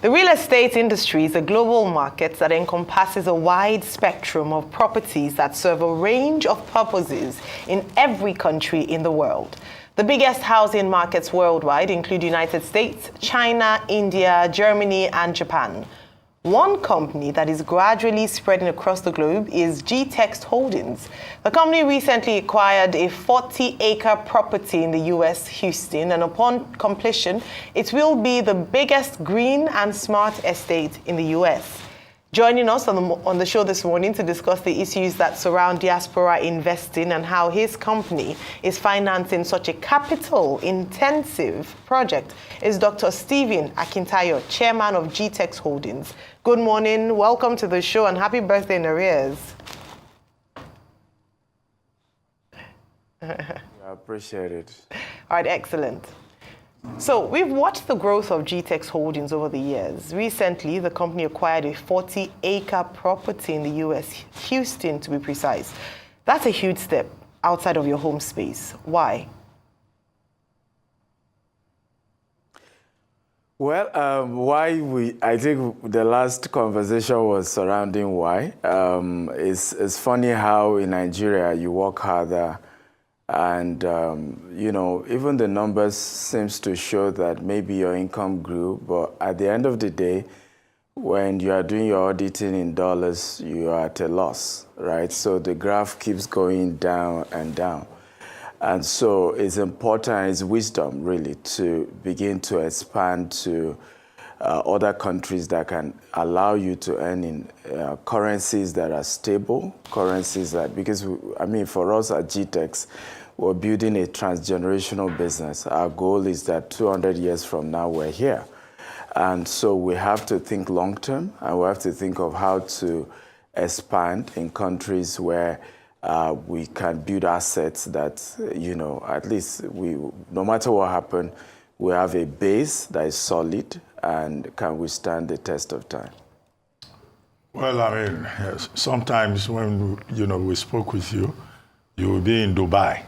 The real estate industry is a global market that encompasses a wide spectrum of properties that serve a range of purposes in every country in the world. The biggest housing markets worldwide include United States, China, India, Germany, and Japan. One company that is gradually spreading across the globe is GTEX Holdings. The company recently acquired a 40-acre property in the U.S., Houston, and upon completion, it will be the biggest green and smart estate in the U.S. Joining us on the show this morning to discuss the issues that surround diaspora investing and how his company is financing such a capital-intensive project is Dr. Stephen Akintayo, chairman of GTEX Holdings. Good morning, welcome to the show, and happy birthday in arrears. I appreciate it. All right, excellent. So we've watched the growth of GTEX Holdings over the years. Recently, the company acquired a 40-acre property in the U.S., Houston to be precise. That's a huge step outside of your home space. Why? Well, I think the last conversation was surrounding why. It's funny how in Nigeria you work harder and, even the numbers seems to show that maybe your income grew, but at the end of the day, when you are doing your auditing in dollars, you are at a loss, right? So the graph keeps going down and down. And so it's important, it's wisdom really to begin to expand to other countries that can allow you to earn in currencies that are stable, currencies that, because for us at GTEX, we're building a transgenerational business. Our goal is that 200 years from now, we're here. And so we have to think long term, and we have to think of how to expand in countries where we can build assets that, at least no matter what happens, we have a base that is solid and can withstand the test of time. Well, sometimes when, we spoke with you, you will be in Dubai.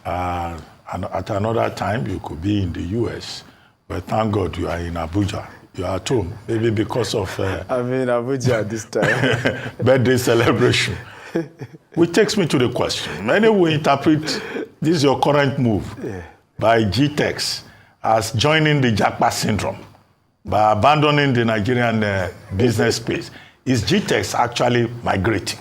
And at another time, you could be in the U.S. But thank God you are in Abuja. You are at home, maybe because of... I'm in Abuja this time. Birthday celebration. Which takes me to the question. Many will interpret this your current move by GTEX as joining the Japa syndrome by abandoning the Nigerian business space. Is GTEX actually migrating?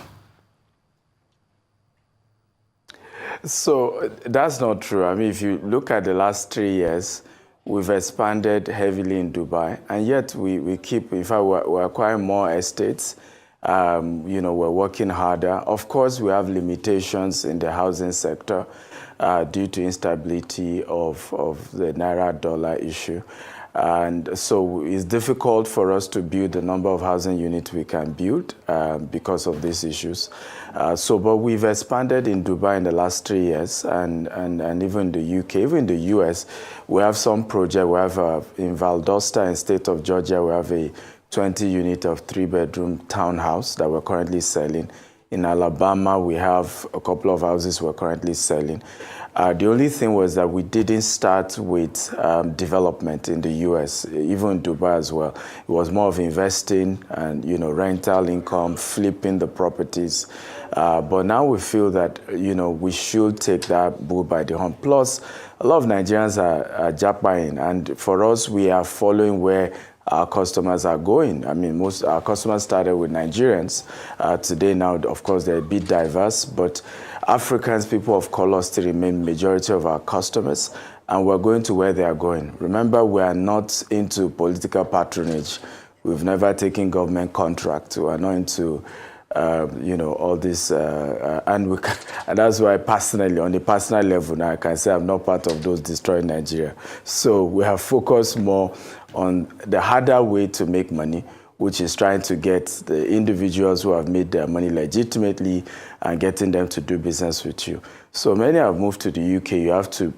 So that's not true. If you look at the last 3 years, we've expanded heavily in Dubai, and yet we keep, in fact, we're acquiring more estates. We're working harder. Of course, we have limitations in the housing sector due to instability of the Naira-dollar issue. And so it's difficult for us to build the number of housing units we can build because of these issues. But we've expanded in Dubai in the last 3 years, and even in the UK, even in the US, we have some project. We have in Valdosta, in state of Georgia, we have a 20-unit of 3-bedroom townhouse that we're currently selling. In Alabama, we have a couple of houses we're currently selling. The only thing was that we didn't start with development in the US, even in Dubai as well. It was more of investing and, rental income, flipping the properties. But now we feel that, we should take that bull by the horn. Plus, a lot of Nigerians are japaing, and for us, we are following where our customers are going. Most our customers started with Nigerians. Today now, of course, they're a bit diverse, but Africans, people of color, still remain majority of our customers, and we're going to where they are going. Remember, we are not into political patronage. We've never taken government contract. We are not into, all this, and that's why personally, on the personal level, now I can say I'm not part of those destroying Nigeria. So we have focused more on the harder way to make money, which is trying to get the individuals who have made their money legitimately and getting them to do business with you. So many have moved to the UK. You have to,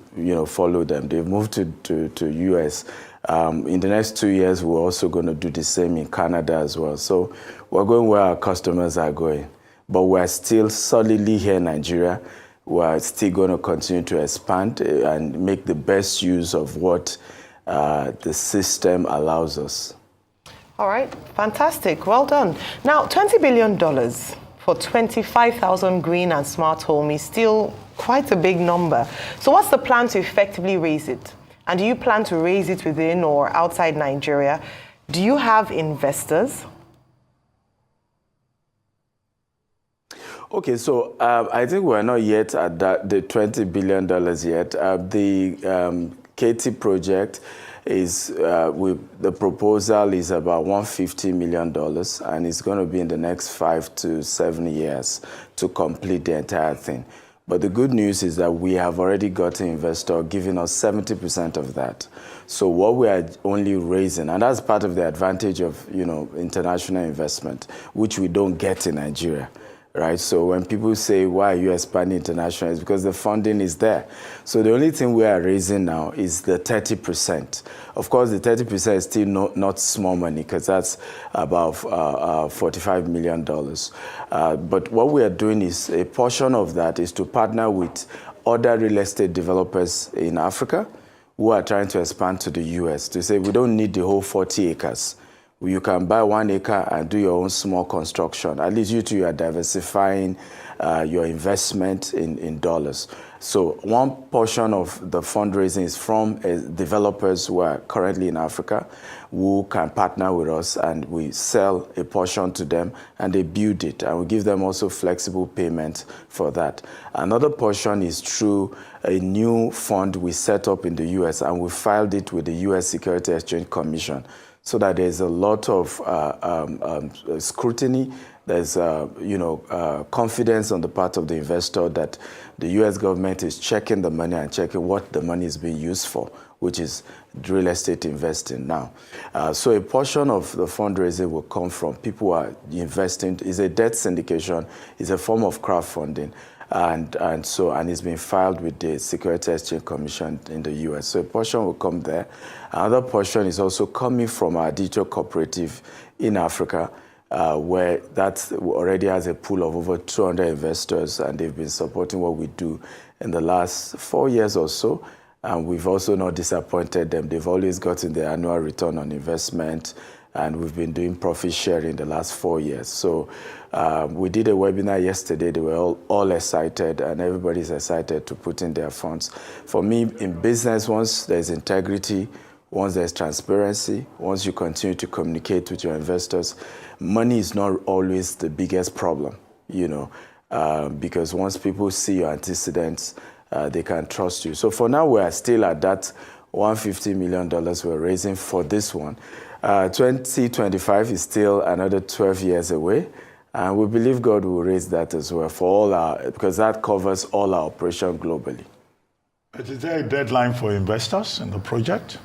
follow them. They've moved to US. In the next 2 years, we're also going to do the same in Canada as well. So we're going where our customers are going. But we're still solidly here in Nigeria. We're still going to continue to expand and make the best use of what the system allows us. All right, fantastic. Well done. Now, $20 billion for 25,000 green and smart home is still quite a big number. So what's the plan to effectively raise it? And do you plan to raise it within or outside Nigeria? Do you have investors? Okay, so I think we're not yet at the $20 billion yet. The Katy project is, the proposal is about $150 million, and it's going to be in the next 5 to 7 years to complete the entire thing. But the good news is that we have already got an investor giving us 70% of that. So what we are only raising, and that's part of the advantage of, international investment, which we don't get in Nigeria. Right? So when people say, why are you expanding international? It's because the funding is there. So the only thing we are raising now is the 30%. Of course, the 30% is still not small money, because that's about $45 million. But what we are doing is, a portion of that is to partner with other real estate developers in Africa who are trying to expand to the US, to say we don't need the whole 40 acres. You can buy 1 acre and do your own small construction. At least you are diversifying your investment in dollars. So one portion of the fundraising is from developers who are currently in Africa, who can partner with us, and we sell a portion to them and they build it, and we give them also flexible payment for that. Another portion is through a new fund we set up in the US, and we filed it with the US Securities Exchange Commission, so that there's a lot of scrutiny. There's confidence on the part of the investor that the U.S. government is checking the money and checking what the money is being used for, which is real estate investing now. So a portion of the fundraising will come from people who are investing. It's a debt syndication. It's a form of crowdfunding. And it's been filed with the Securities Exchange Commission in the US. So a portion will come there. Another portion is also coming from our digital cooperative in Africa, where that already has a pool of over 200 investors, and they've been supporting what we do in the last 4 years or so. And we've also not disappointed them. They've always gotten their annual return on investment, and we've been doing profit sharing the last 4 years. So we did a webinar yesterday. They were all excited, and everybody's excited to put in their funds. For me, in business, once there's integrity, once there's transparency, once you continue to communicate with your investors, money is not always the biggest problem, because once people see your antecedents, they can trust you. So for now, we are still at that $150 million we're raising for this one. 2025 is still another 12 years away, and we believe God will raise that as well for because that covers all our operation globally. But is there a deadline for investors in the project?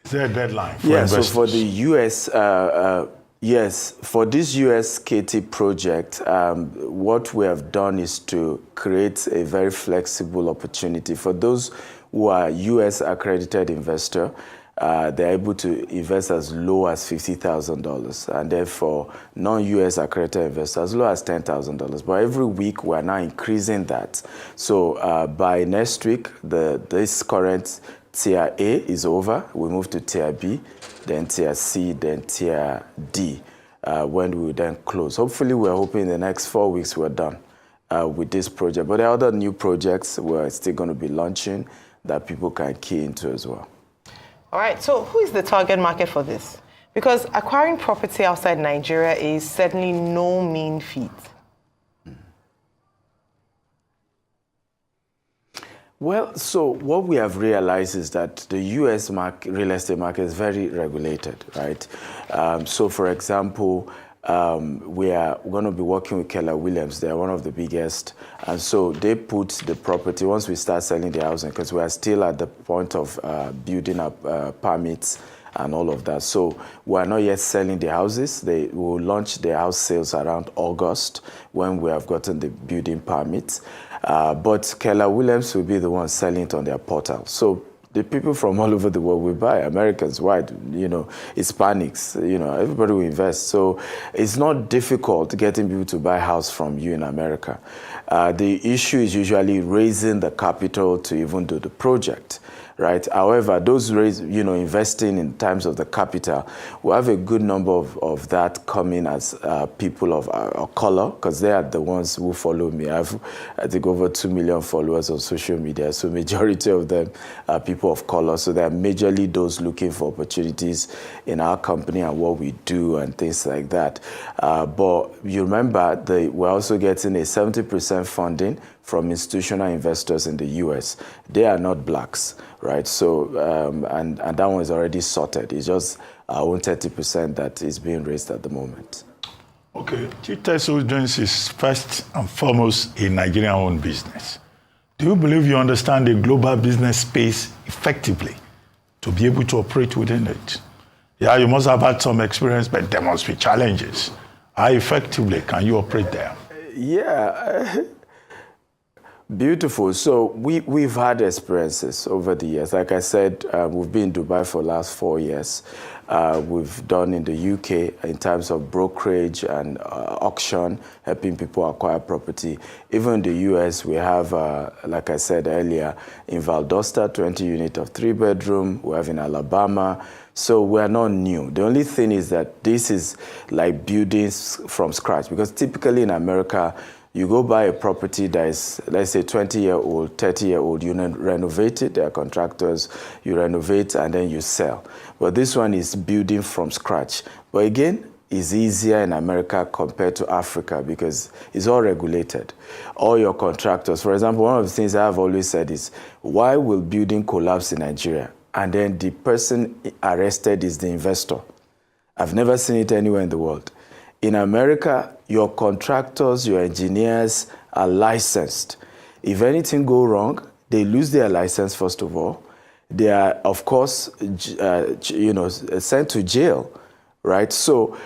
Is there a deadline for investors? So for the U.S., yes, for this U.S. Katy project, what we have done is to create a very flexible opportunity for those who are U.S. accredited investor. They're able to invest as low as $50,000, and therefore non-US accredited investors as low as $10,000. But every week we're now increasing that. So by next week, this current Tier A is over. We move to Tier B, then Tier C, then Tier D, when we then close. Hopefully, we're hoping in the next 4 weeks we're done with this project. But there are other new projects we're still going to be launching that people can key into as well. All right, so who is the target market for this? Because acquiring property outside Nigeria is certainly no mean feat. Well, so what we have realized is that the U.S. real estate market is very regulated, right? So, for example, we are going to be working with Keller Williams. They are one of the biggest. And so they put the property, once we start selling the housing, because we are still at the point of building up permits and all of that. So we are not yet selling the houses. They will launch the house sales around August when we have gotten the building permits. But Keller Williams will be the one selling it on their portal. So the people from all over the world will buy, Americans, white, Hispanics, everybody will invest. So it's not difficult getting people to buy a house from you in America. The issue is usually raising the capital to even do the project, right? However, those investing in terms of the capital, we have a good number of that coming as people of color, because they are the ones who follow me. I think, over 2 million followers on social media, so majority of them are people of color. So they are majorly those looking for opportunities in our company and what we do and things like that. But you remember, we're also getting a 70% funding from institutional investors in the US. They are not blacks, right? So, and that one is already sorted. It's just our own 30% that is being raised at the moment. Okay, GTEx Holdings is first and foremost a Nigerian-owned business. Do you believe you understand the global business space effectively to be able to operate within it? Yeah, you must have had some experience, but there must be challenges. How effectively can you operate there? Yeah. Beautiful. So we've had experiences over the years. Like I said, we've been in Dubai for the last 4 years. We've done in the UK in terms of brokerage and auction, helping people acquire property. Even in the US, we have, like I said earlier, in Valdosta, 20 units of 3-bedroom. We have in Alabama. So we're not new. The only thing is that this is like building from scratch, because typically in America, you go buy a property that is, let's say, 20-year-old, 30-year-old, you renovate it, there are contractors, you renovate and then you sell. But this one is building from scratch. But again, it's easier in America compared to Africa because it's all regulated. All your contractors, for example, one of the things I've always said is, why will building collapse in Nigeria? And then the person arrested is the investor. I've never seen it anywhere in the world. In America, your contractors, your engineers are licensed. If anything go wrong, they lose their license, first of all. They are, of course, sent to jail, right? So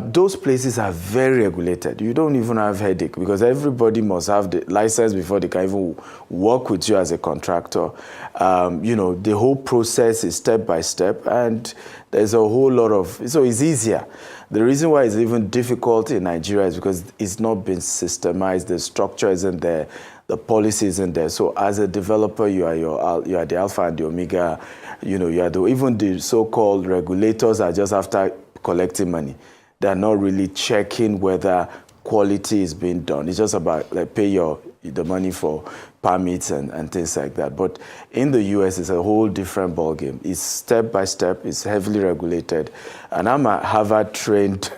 those places are very regulated. You don't even have headache because everybody must have the license before they can even work with you as a contractor. The whole process is step by step, and there's a whole lot of, so it's easier. The reason why it's even difficult in Nigeria is because it's not been systemized. The structure isn't there. The policy isn't there. So as a developer, you are the alpha and the omega. You are even the so-called regulators are just after collecting money. They're not really checking whether quality is being done. It's just about pay the money for permits and things like that. But in the US, it's a whole different ballgame. It's step by step. It's heavily regulated. And I'm a Harvard-trained,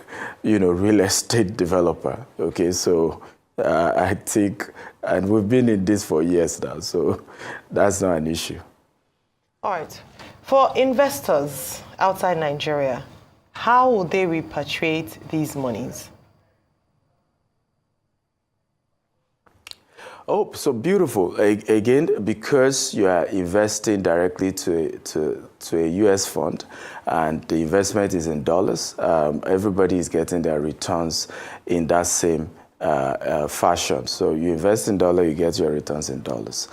real estate developer. Okay, so I think, and we've been in this for years now, so that's not an issue. All right. For investors outside Nigeria, how will they repatriate these monies? Oh, so beautiful. Again, because you are investing directly to a U.S. fund and the investment is in dollars, everybody is getting their returns in that same fashion. So you invest in dollars, you get your returns in dollars.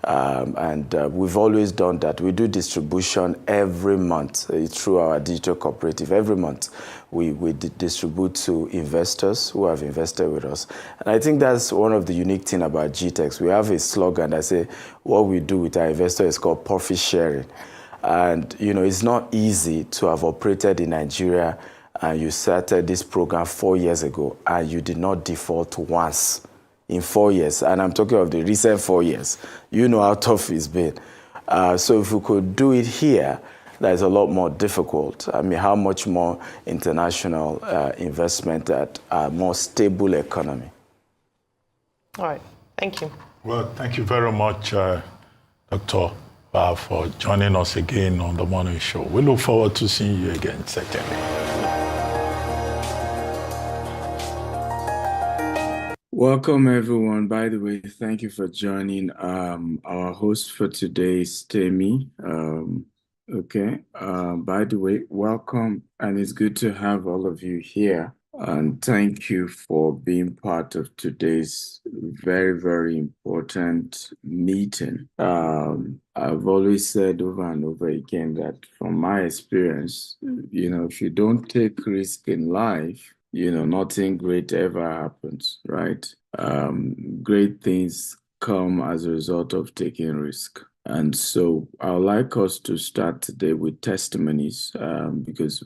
We've always done that. We do distribution every month through our digital cooperative. Every month we distribute to investors who have invested with us. And I think that's one of the unique things about GTEx. We have a slogan that says what we do with our investors is called profit sharing. And it's not easy to have operated in Nigeria and you started this program 4 years ago and you did not default once in 4 years. And I'm talking of the recent 4 years. You know how tough it's been. So if we could do it here, that is a lot more difficult. I mean, how much more international investment at a more stable economy? All right. Thank you. Well, thank you very much, Dr. Ba, for joining us again on The Morning Show. We look forward to seeing you again, certainly. Welcome, everyone. By the way, thank you for joining. Our host for today is Temi. By the way, welcome, and it's good to have all of you here. And thank you for being part of today's very, very important meeting. I've always said over and over again that from my experience, if you don't take risk in life, nothing great ever happens, right? Great things come as a result of taking risk. And so I'd like us to start today with testimonies because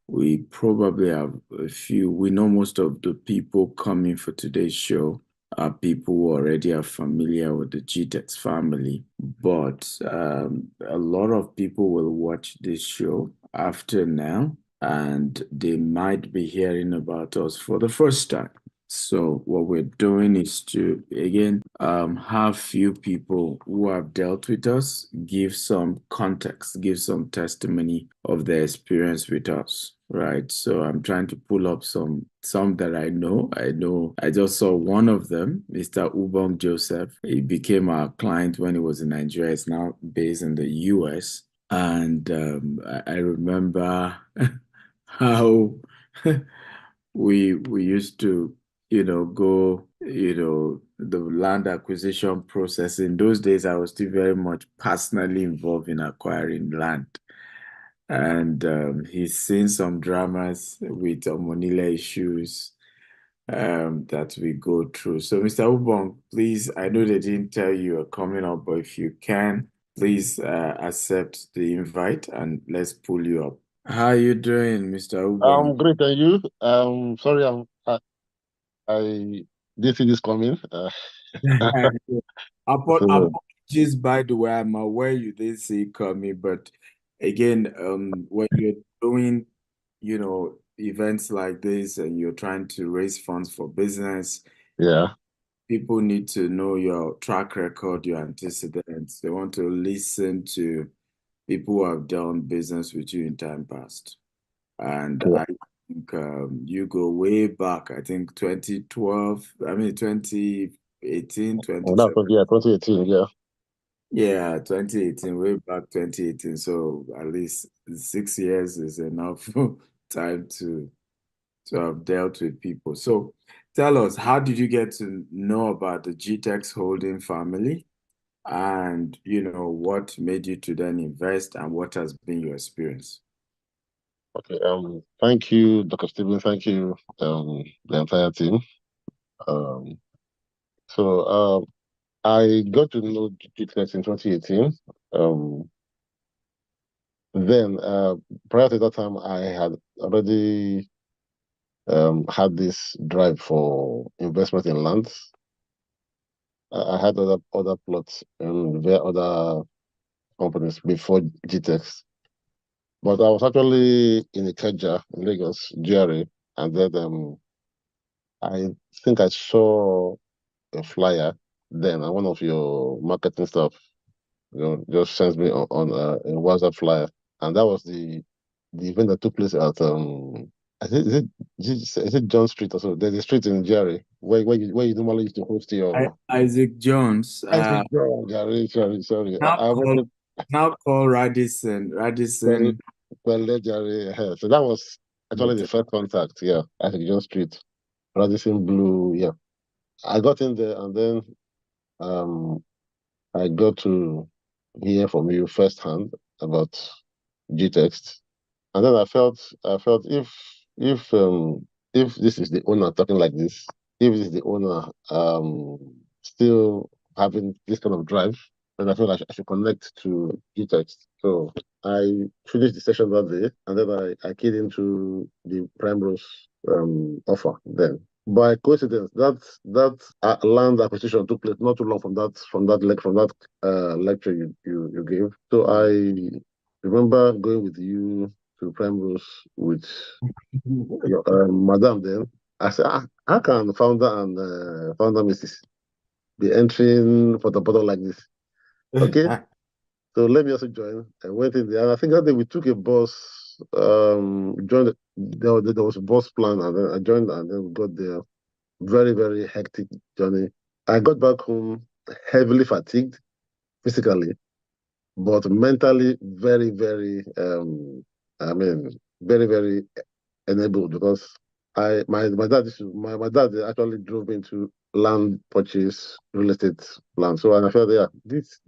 we probably have a few. We know most of the people coming for today's show are people who already are familiar with the GTEx family, but a lot of people will watch this show after now, and they might be hearing about us for the first time. So what we're doing is to, again, have few people who have dealt with us give some context, give some testimony of their experience with us, right? So I'm trying to pull up some that I know. I just saw one of them, Mr. Ubong Joseph. He became our client when he was in Nigeria. He's now based in the US. And I remember how we used to go, the land acquisition process. In those days, I was still very much personally involved in acquiring land. And he's seen some dramas with Monile issues that we go through. So, Mr. Ubong, please, I know they didn't tell you you're coming up, but if you can, please accept the invite and let's pull you up. How are you doing, Mr. Ubong? I'm great, and you? Sorry, I didn't see this coming. Apologies, by the way, I'm aware you didn't see it coming, but again, when you're doing, events like this and you're trying to raise funds for business, Yeah. people need to know your track record, your antecedents. They want to listen to people who have done business with you in time past. And Yeah. I think you go way back, I think 2012, 2018, Oh, that's 2018, yeah. Yeah, 2018, way back 2018. So at least 6 years is enough time to have dealt with people. So tell us, how did you get to know about the GTEx Holding family? And, what made you to then invest and what has been your experience? Okay, thank you, Dr. Stephen. Thank you, the entire team. So I got to know GTEx in 2018. Then, prior to that time, I had already had this drive for investment in land. I had other plots and via other companies before GTEx. But I was actually in Ikeja in Lagos, GRA, and then I think I saw a flyer then, and one of your marketing staff, just sent me on a WhatsApp flyer, and that was the event that took place at is it John Street or so? There's a street in GRA where you normally used to host your Isaac Jones. Isaac John, sorry. Now call Radisson. So that was actually the first contact, yeah, at John Street, Radisson Blue, yeah. I got in there and then I got to hear from you firsthand about GTEx. And then I felt if this is the owner talking like this, if this is the owner still having this kind of drive, then I feel like I should connect to GTEx. So I finished the session that day, and then I keyed into the Primrose offer then. By coincidence, that land acquisition took place not too long from that lecture you gave. So I remember going with you to Primrose with your madam then. I said, how can founder and founder Mrs. be entering for the bottle like this? Okay. So let me also join. I went in there, and I think that day we took a bus, joined, there was a bus plan, and then I joined, and then we got there. Very, very hectic journey. I got back home heavily fatigued physically, but mentally very, very, very, very enabled because my dad actually drove into land purchase, real estate land. So and I felt these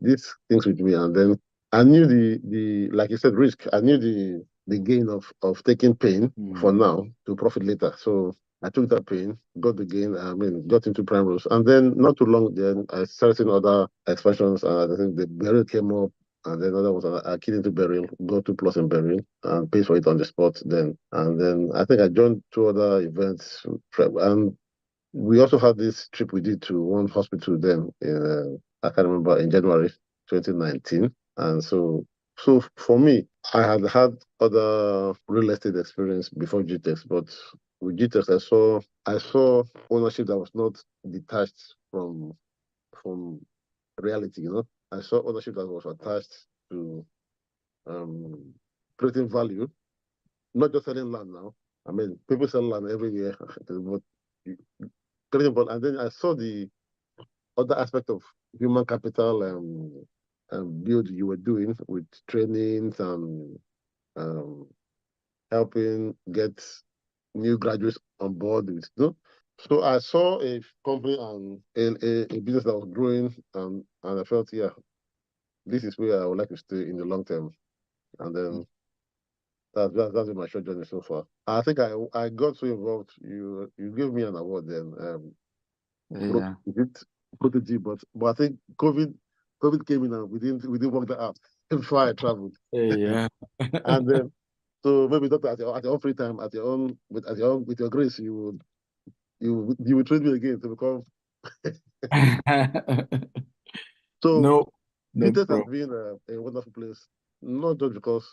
things with me, and then I knew the like you said, risk. I knew the gain of taking pain for now to profit later. So I took that pain, got the gain, got into prime rules. And then not too long then, I started seeing other expansions. And I think the Beryl came up. And then another was I keyed into Beryl, got 2+ in Beryl, and paid for it on the spot then. And then I think I joined 2 other events. And we also had this trip we did to one hospital then in, I can't remember, in January 2019. And so for me, I had other real estate experience before GTEx, but with GTEx, I saw ownership that was not detached from reality. I saw ownership that was attached to creating value, not just selling land now. I mean, people sell land every year, but creating value. And then I saw the other aspect of human capital build you were doing with trainings and helping get new graduates on board with. So I saw a company and a business that was growing, and I felt, yeah, this is where I would like to stay in the long term. And then that's been my short journey so far. I think I got so involved. You gave me an award then. Yeah. Protege, but I think COVID came in and we didn't work that out before I traveled. Yeah. And then so maybe doctor at your own free time, with your grace, you will train me again to become. So No GTEx has problem. been a wonderful place, not just because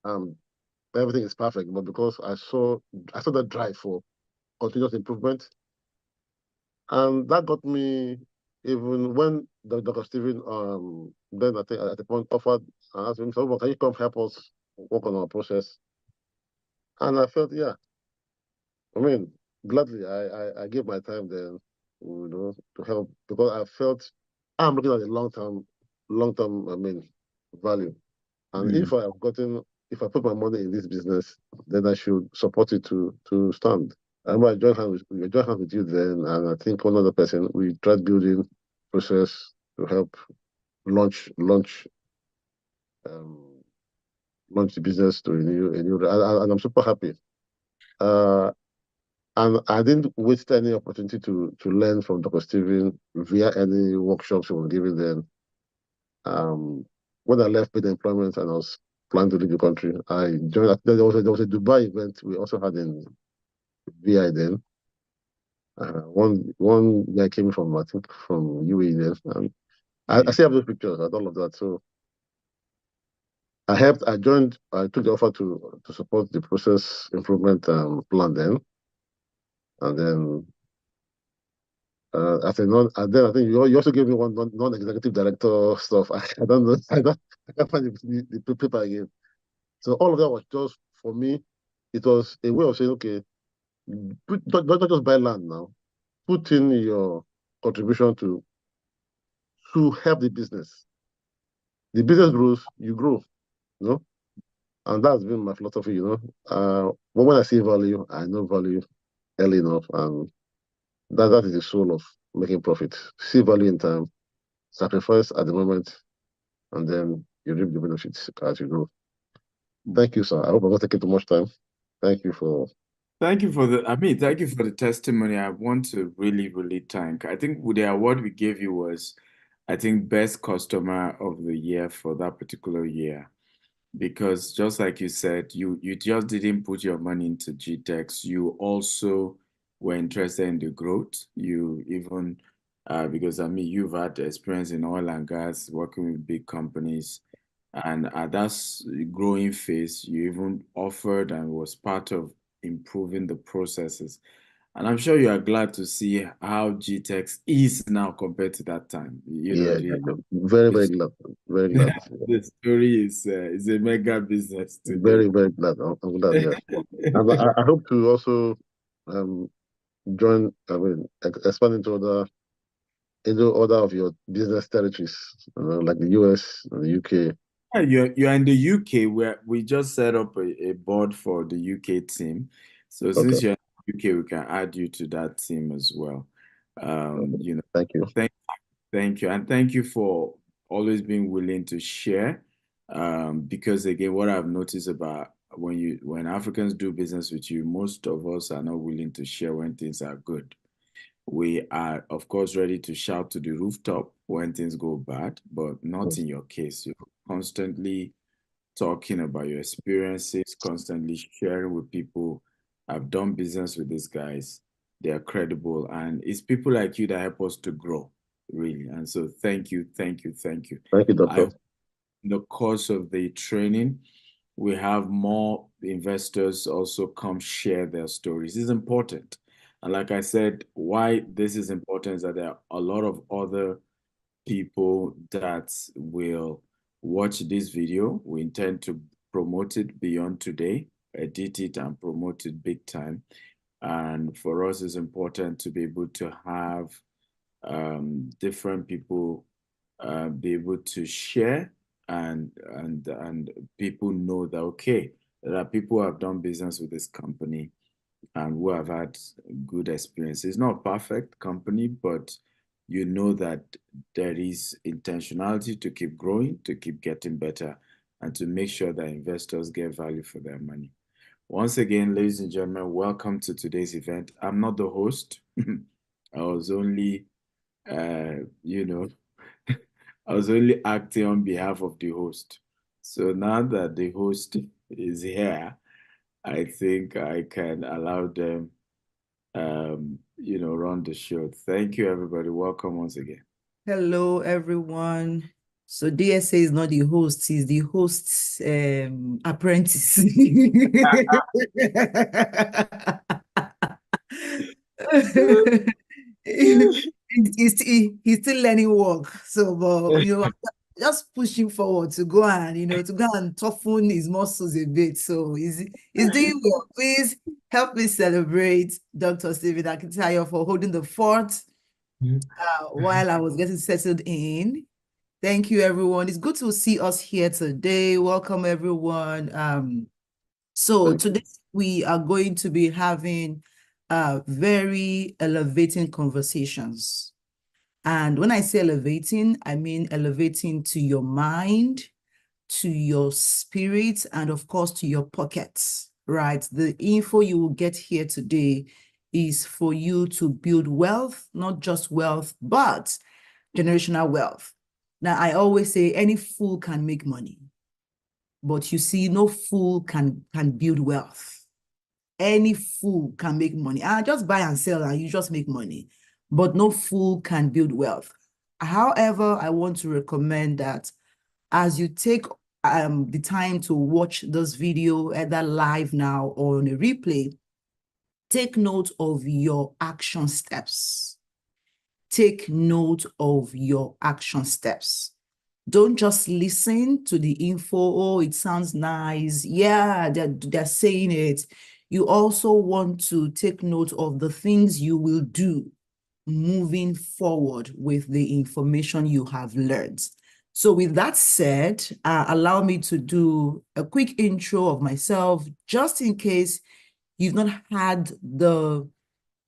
everything is perfect, but because I saw that drive for continuous improvement. And that got me, even when Dr. Stephen, then I think at the point offered, I asked him, so can you come help us work on our process? And I felt, yeah, I mean, gladly, I gave my time then, to help, because I felt I'm looking at the long term, value. And if I put my money in this business, then I should support it to stand. I remember we joined hands with you then, and I think one other person, we tried building process to help launch um, launch the business to a new, and I'm super happy. And I didn't waste any opportunity to learn from Dr. Steven via any workshops he was giving then. When I left paid employment and I was planning to leave the country, I joined. There was a Dubai event we also had in VI then. One guy came from, I think, from UAE then. And I still have those pictures and all of that. So I took the offer to support the process improvement plan then. And then and then I think you also gave me one non-executive director stuff. I don't know. I can't find the paper again. So all of that was just, for me, it was a way of saying, okay, don't just buy land now. Put in your contribution to help the business. The business grows, you grow, you know? And that's been my philosophy. But when I see value, I know value early enough. And that is the soul of making profit. See value in time, sacrifice at the moment, and then you reap the benefits as you grow. Thank you, sir. I hope I'm not taking too much time. Thank you for. Thank you for the testimony. I want to really, really thank. I think the award we gave you was, I think, best customer of the year for that particular year. Because just like you said, you just didn't put your money into GTEx. You also were interested in the growth. You even, because you've had experience in oil and gas, working with big companies. And at that growing phase, you even offered and was part of improving the processes. And I'm sure you are glad to see how GTEx is now compared to that time. Yeah, very, very glad. Very glad. The story is a mega business today. Very, very glad. I'm glad, yeah. And I hope to also join, expand into other of your business territories, like the US and the UK. Yeah, you're in the UK, where we just set up a board for the UK team. So since Okay. you're in the UK, we can add you to that team as well. Thank you. Thank you. And thank you for always being willing to share. Because again, what I've noticed about when Africans do business with you, most of us are not willing to share when things are good. We are, of course, ready to shout to the rooftop when things go bad, but not in your case. You're constantly talking about your experiences, constantly sharing with people. I've done business with these guys. They are credible. And it's people like you that help us to grow, really. And so thank you, thank you, thank you. Thank you, Doctor. In the course of the training, we have more investors also come share their stories. It's important. And like I said, why this is important is that there are a lot of other people that will watch this video. We intend to promote it beyond today, edit it and promote it big time. And for us, it's important to be able to have different people be able to share and people know that, okay, there are people who have done business with this company and who have had good experience. It's not a perfect company, but you know that there is intentionality to keep growing, to keep getting better, and to make sure that investors get value for their money. Once again, ladies and gentlemen, welcome to today's event. I'm not the host. I was only, you know, I was only acting on behalf of the host. So now that the host is here, I think I can allow them, run the show. Thank you, everybody. Welcome once again. Hello, everyone. So DSA is not the host, he's the host's apprentice. He's still learning work. So, but, just pushing forward to go and toughen his muscles a bit. So he's doing well. Please help me celebrate Dr. Stephen Akintayo for holding the fort while I was getting settled in. Thank you, everyone. It's good to see us here today. Welcome, everyone. So today we are going to be having very elevating conversations. And when I say elevating, I mean elevating to your mind, to your spirit, and of course, to your pockets, right? The info you will get here today is for you to build wealth, not just wealth, but generational wealth. Now, I always say any fool can make money, but you see, no fool can build wealth. Any fool can make money. I just buy and sell and you just make money, but no fool can build wealth. However, I want to recommend that as you take the time to watch this video, either live now or on a replay, take note of your action steps. Take note of your action steps. Don't just listen to the info. Oh, it sounds nice. Yeah, they're saying it. You also want to take note of the things you will do moving forward with the information you have learned. So with that said, allow me to do a quick intro of myself, just in case you've not had the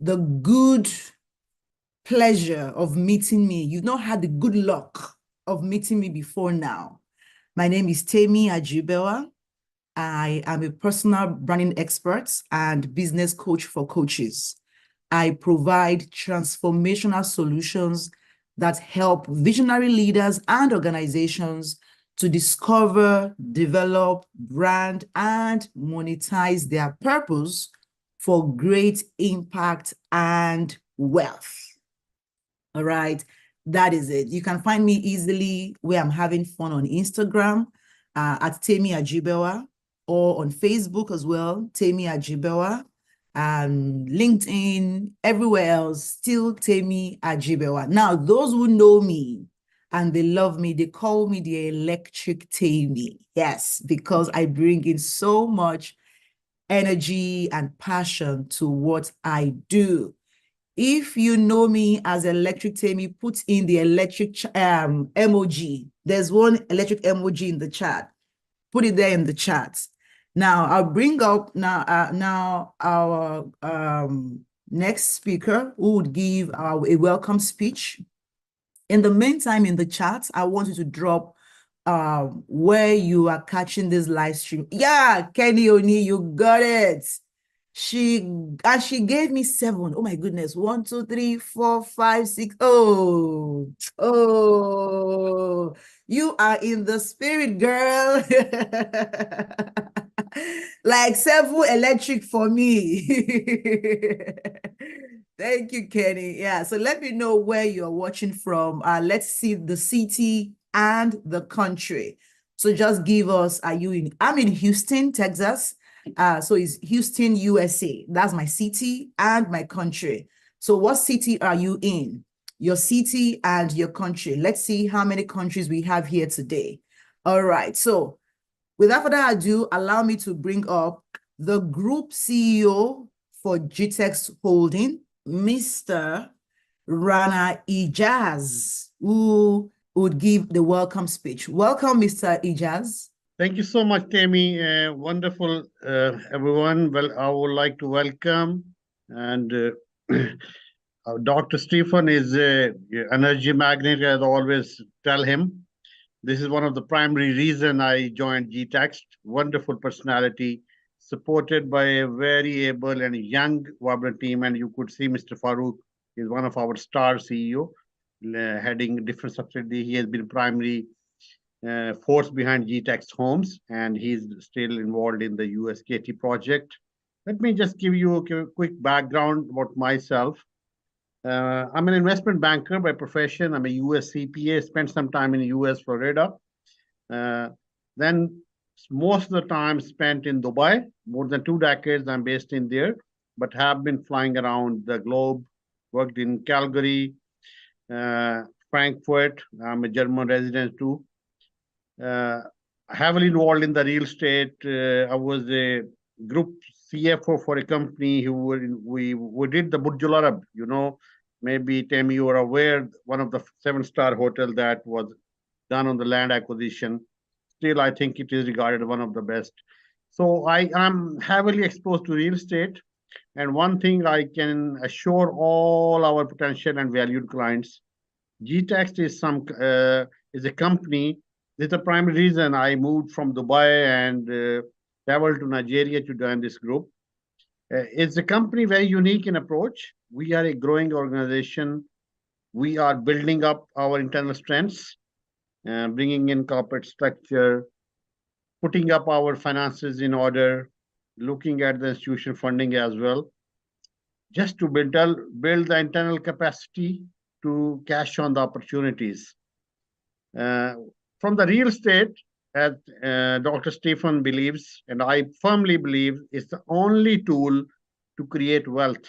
good pleasure of meeting me. You've not had the good luck of meeting me before now. My name is Temi Ajibewa. I am a personal branding expert and business coach for coaches. I provide transformational solutions that help visionary leaders and organizations to discover, develop, brand, and monetize their purpose for great impact and wealth. All right, that is it. You can find me easily where I'm having fun on Instagram at Temi Ajibewa, or on Facebook as well, Temi Ajibewa, and LinkedIn, everywhere else, still Temi Ajibewa. Now, those who know me and they love me, they call me the Electric Temi. Yes, because I bring in so much energy and passion to what I do. If you know me as Electric Temi, put in the electric emoji. There's one electric emoji in the chat. Put it there in the chat. Now, I'll bring up now our next speaker who would give a welcome speech. In the meantime, in the chat, I want you to drop where you are catching this live stream. Yeah, Kenny Oni, you got it. She gave me 7. Oh my goodness. 1, 2, 3, 4, 5, 6. Oh, you are in the spirit, girl. Like 7 electric for me. Thank you, Kenny. Yeah, so let me know where you're watching from. Let's see the city and the country. So just give us, I'm in Houston, Texas. So it's Houston, USA. That's my city and my country. So what city are you in? Your city and your country. Let's see how many countries we have here today. All right. So without further ado, allow me to bring up the group CEO for GTEx Holding, Mr. Rana Ijaz, who would give the welcome speech. Welcome, Mr. Ijaz. Thank you so much, Tammy. Wonderful, everyone. Well, I would like to welcome and Dr. Stephen is an energy magnet, as I always tell him. This is one of the primary reason I joined GTEx. Wonderful personality, supported by a very able and young, vibrant team. And you could see Mr. Farooq is one of our star CEO, heading different subsidiaries. He has been primary force behind GTEx Homes, and he's still involved in the USKT project. Let me just give you a quick background about myself. I'm an investment banker by profession. I'm a US CPA, spent some time in the US, Florida. Then most of the time spent in Dubai, more than 2 decades I'm based in there, but have been flying around the globe, worked in Calgary, Frankfurt. I'm a German resident too. Heavily involved in the real estate. I was a group CFO for a company who we did the Burj Al Arab. You know, maybe Tammy, you are aware, one of the 7-star hotel that was done on the land acquisition. Still, I think it is regarded one of the best. So I am heavily exposed to real estate. And one thing I can assure all our potential and valued clients, GTEx is a company. This is the primary reason I moved from Dubai and traveled to Nigeria to join this group. It's a company very unique in approach. We are a growing organization. We are building up our internal strengths, bringing in corporate structure, putting up our finances in order, looking at the institution funding as well, just to build the internal capacity to cash on the opportunities. From the real estate, as Dr. Stephen believes, and I firmly believe, is the only tool to create wealth.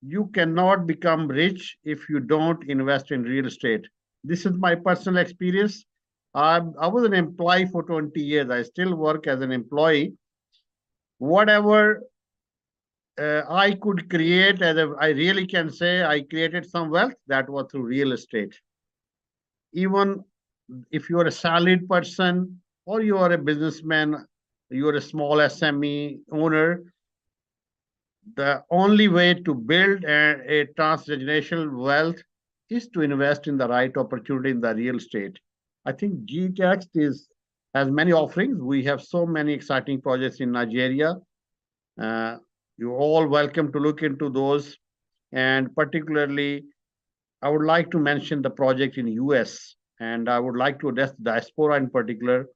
You cannot become rich if you don't invest in real estate. This is my personal experience. I was an employee for 20 years. I still work as an employee. Whatever I could create, I really can say I created some wealth, that was through real estate. Even if you're a salaried person or you are a businessman, you're a small SME owner, the only way to build a transgenerational wealth is to invest in the right opportunity in the real estate. I think GTEx has many offerings. We have so many exciting projects in Nigeria. You're all welcome to look into those. And particularly, I would like to mention the project in US, and I would like to address diaspora in particular.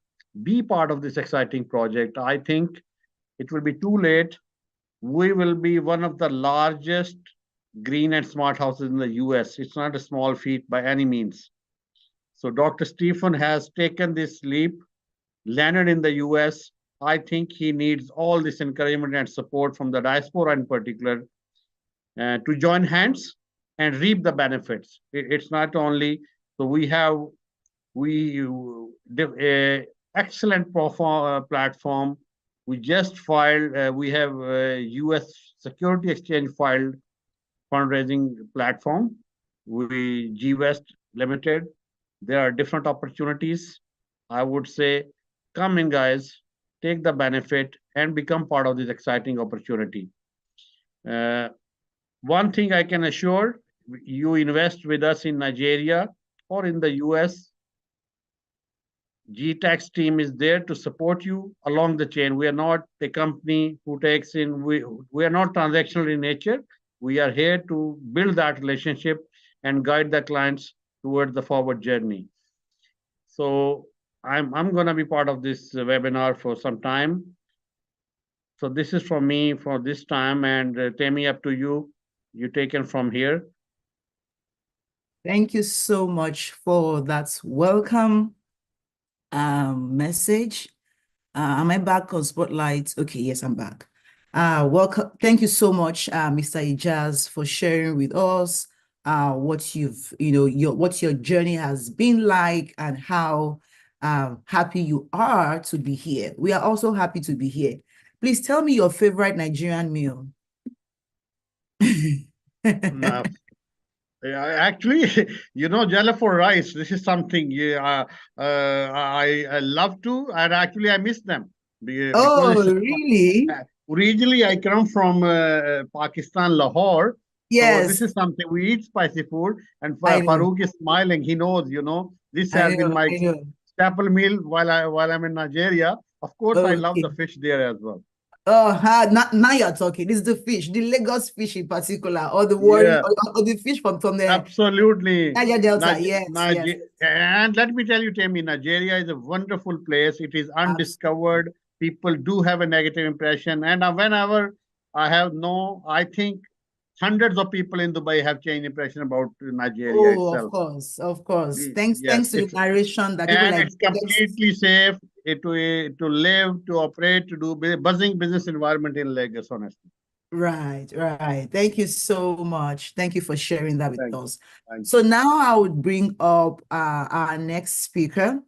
Be part of this exciting project. I think it will be too late. We will be one of the largest green and smart houses in the US. It's not a small feat by any means. So Dr. Stephen has taken this leap, landed in the US. I think he needs all this encouragement and support from the diaspora in particular to join hands and reap the benefits. It's not only, so we have excellent platform. We just filed, we have US Security Exchange filed fundraising platform, GWest Limited. There are different opportunities. I would say, come in guys, take the benefit and become part of this exciting opportunity. One thing I can assure, you invest with us in Nigeria or in the US, GTAX team is there to support you along the chain. We are not a company who takes in, we are not transactional in nature. We are here to build that relationship and guide the clients towards the forward journey. So I'm going to be part of this webinar for some time. So this is from me for this time, and Temi, up to you. You take it from here. Thank you so much for that welcome message. Am I back on Spotlight? Okay, yes, I'm back. Welcome. Thank you so much, Mr. Ijaz, for sharing with us what you've, what your journey has been like and how happy you are to be here. We are also happy to be here. Please tell me your favorite Nigerian meal. Actually, jollof for rice. This is something I love to, and actually I miss them. Oh, really? Originally, I come from Pakistan, Lahore. Yes. So this is something we eat spicy food, and Farouk is smiling. He knows, this has been my staple meal while I'm in Nigeria. Of course, I love the fish there as well. Oh, now you're talking. This is the fish, the Lagos fish in particular, or the or the fish from the absolutely Niger Delta. Yes. And let me tell you, Temi, Nigeria is a wonderful place. It is undiscovered. Absolutely. People do have a negative impression, and whenever I think hundreds of people in Dubai have changed impression about Nigeria itself. Of course. Thanks to the narration that people it's completely safe to live, to operate, to do buzzing business environment in Lagos, honestly. Right. Thank you so much. Thank you for sharing that with us. So now I would bring up our next speaker,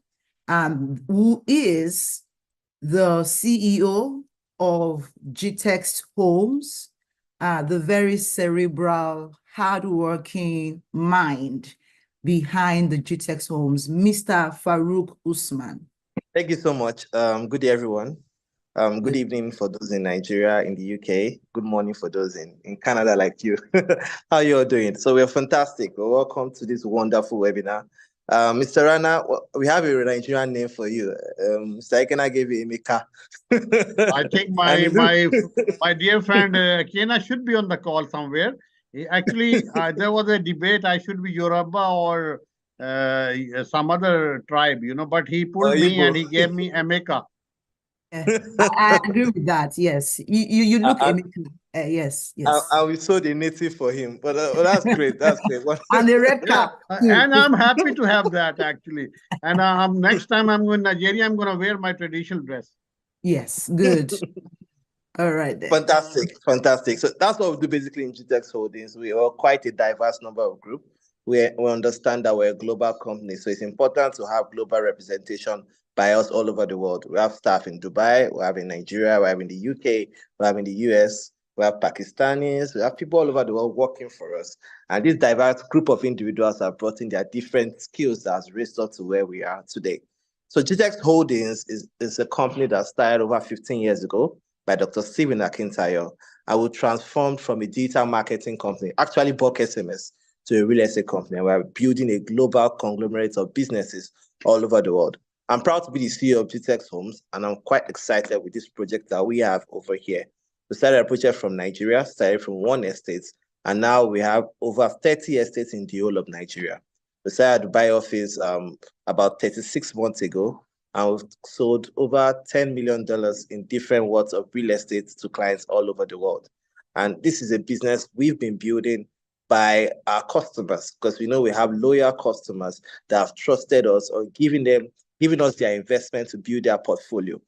who is the CEO of GTEX Homes, the very cerebral, hardworking mind behind the GTEX Homes, Mr. Farouk Usman. Thank you so much. Good day, everyone. Good evening for those in Nigeria, in the UK. Good morning for those in Canada like you. How you all doing? So we're fantastic. Well, welcome to this wonderful webinar. Mr. Rana, we have a Nigerian name for you. Mr. Ekena gave you Emeka. I think my dear friend Ekena should be on the call somewhere. Actually, there was a debate. I should be Yoruba or some other tribe, but he pulled me and he gave me Emeka. I agree with that. Yes, you look Emeka. Yes. I will sew the native for him, but that's great. That's great. And the red cap. And I'm happy to have that actually. And next time I'm going to Nigeria, I'm going to wear my traditional dress. Yes, good. All right then. Fantastic. So that's what we do basically in GTEX Holdings. We are quite a diverse number of group. We understand that we're a global company, so it's important to have global representation by us all over the world. We have staff in Dubai, we have in Nigeria, we have in the UK, we have in the US, we have Pakistanis, we have people all over the world working for us. And this diverse group of individuals have brought in their different skills that has raised us to where we are today. So GTEX Holdings is a company that started over 15 years ago by Dr. Stephen Akintayo. I was transformed from a digital marketing company, actually bought SMS, to a real estate company. We're building a global conglomerate of businesses all over the world. I'm proud to be the CEO of GTEX Homes, and I'm quite excited with this project that we have over here. We started a project from Nigeria, started from one estate, and now we have over 30 estates in the whole of Nigeria. We started a Dubai office about 36 months ago, and we've sold over $10 million in different worths of real estate to clients all over the world. And this is a business we've been building by our customers, because we know we have loyal customers that have trusted us or giving us their investment to build their portfolio.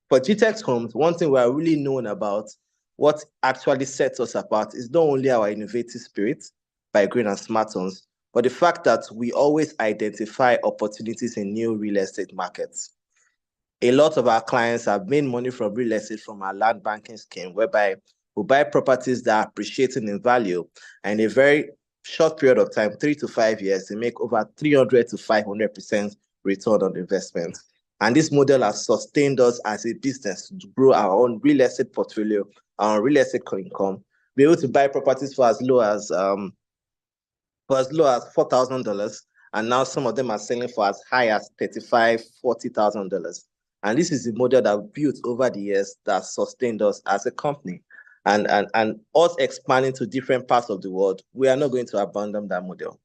For GTEX Homes, one thing we are really known about, what actually sets us apart, is not only our innovative spirit by Green and Smart Homes, but the fact that we always identify opportunities in new real estate markets. A lot of our clients have made money from real estate from our land banking scheme, whereby we buy properties that are appreciating in value, and in a very short period of time, 3 to 5 years, they make over 300 to 500% return on investment. And this model has sustained us as a business to grow our own real estate portfolio, our real estate income, be able to buy properties for as low as $4,000 And now some of them are selling for as high as $35,000, $40,000. And this is the model that we built over the years that sustained us as a company. And us expanding to different parts of the world, we are not going to abandon that model.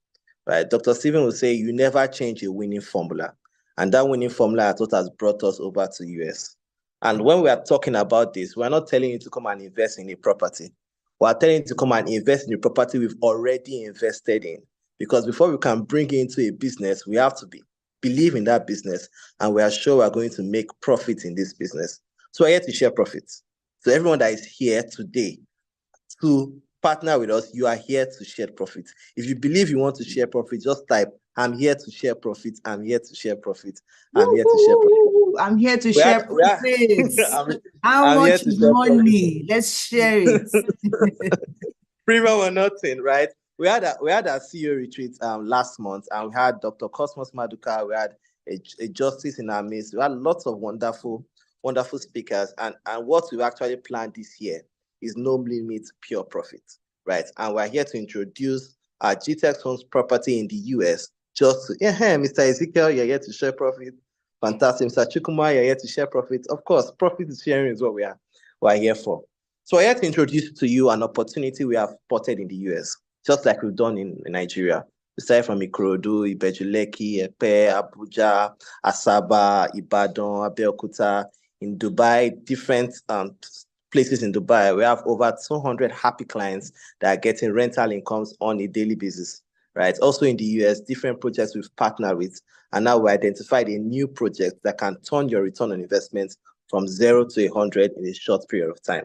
Right? Dr. Stephen will say, you never change a winning formula. And that winning formula is what has brought us over to US. And when we are talking about this, we're not telling you to come and invest in a property. We're telling you to come and invest in a property we've already invested in. Because before we can bring it into a business, we have to believe in that business, and we are sure we're going to make profit in this business. So we're here to share profits. So everyone that is here today to partner with us, you are here to share profits. If you believe you want to share profits, just type, I'm here to share profits. I'm here to share profits. I'm here to share profits. I'm here to share profits. How much is money? Let's share it. Premium or nothing, right? We had a CEO retreat last month, and we had Dr. Cosmos Maduka. We had a justice in our midst. We had lots of wonderful speakers, and what we've actually planned this year is no limit pure profit, right? And we're here to introduce our GTEx Homes property in the US. Just to, Mr. Ezekiel, you're here to share profit. Fantastic. Mr. Chukwuma, you're here to share profit. Of course, profit sharing is what we're here for. So we're here to introduce to you an opportunity we have spotted in the US, just like we've done in Nigeria. We started from Ikorodu, Ibejuleki, Epe, Abuja, Asaba, Ibadan, Abeokuta, in Dubai, different places in Dubai. We have over 200 happy clients that are getting rental incomes on a daily basis, right? Also in the US, different projects we've partnered with, and now we identified a new project that can turn your return on investment from 0 to 100 in a short period of time.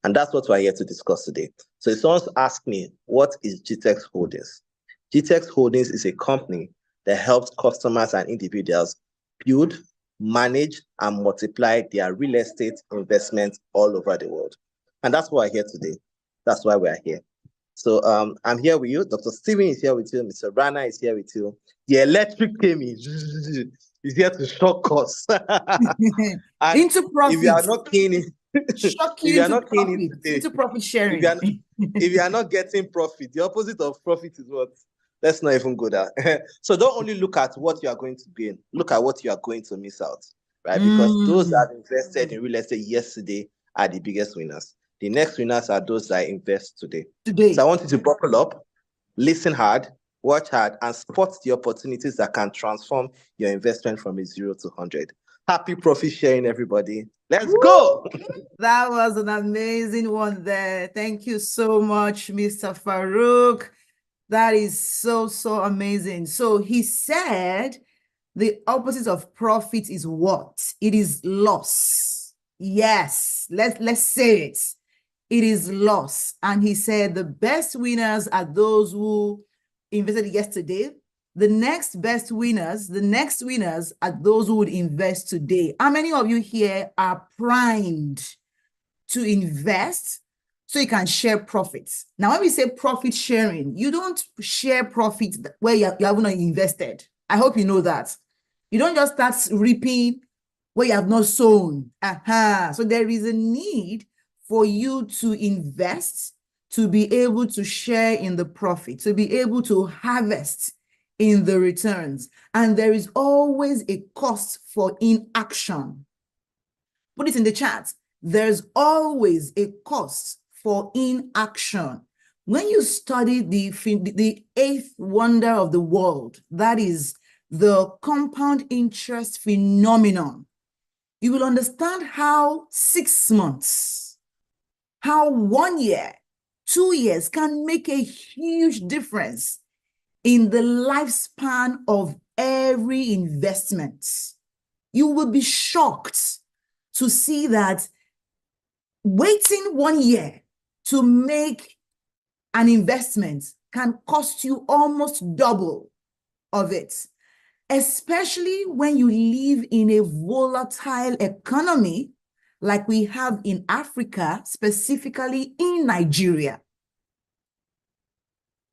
And that's what we're here to discuss today. So if someone's asked me, what is GTEx Holdings? GTEx Holdings is a company that helps customers and individuals build, manage, and multiply their real estate investments all over the world. And that's why we're here today. That's why we're here. So I'm here with you. Dr. Stephen is here with you. Mr. Rana is here with you. The electric came in. Is here to shock us. Into profit. If you are not keen shock you into profit sharing. If you are not getting profit, the opposite of profit is what? Let's not even go there. So don't only look at what you are going to gain, look at what you are going to miss out, right? Because those that invested in real estate yesterday are the biggest winners. The next winners are those that invest today. So I want you to buckle up, listen hard, watch hard, and spot the opportunities that can transform your investment from a 0 to 100. Happy profit sharing, everybody. Let's go. That was an amazing one there. Thank you so much, Mr. Farouk. That is so amazing. So he said the opposite of profit is what? It is loss. Yes, let's say it. It is loss. And he said the best winners are those who invested yesterday. The next winners are those who would invest today. How many of you here are primed to invest so you can share profits? Now, when we say profit sharing, you don't share profits where you have not invested. I hope you know that. You don't just start reaping where you have not sown. So there is a need for you to invest, to be able to share in the profit, to be able to harvest in the returns. And there is always a cost for inaction. Put it in the chat. There's always a cost for inaction. When you study the eighth wonder of the world, that is the compound interest phenomenon, you will understand how 6 months, how 1 year, 2 years can make a huge difference in the lifespan of every investment. You will be shocked to see that waiting 1 year to make an investment can cost you almost double of it, especially when you live in a volatile economy like we have in Africa, specifically in Nigeria.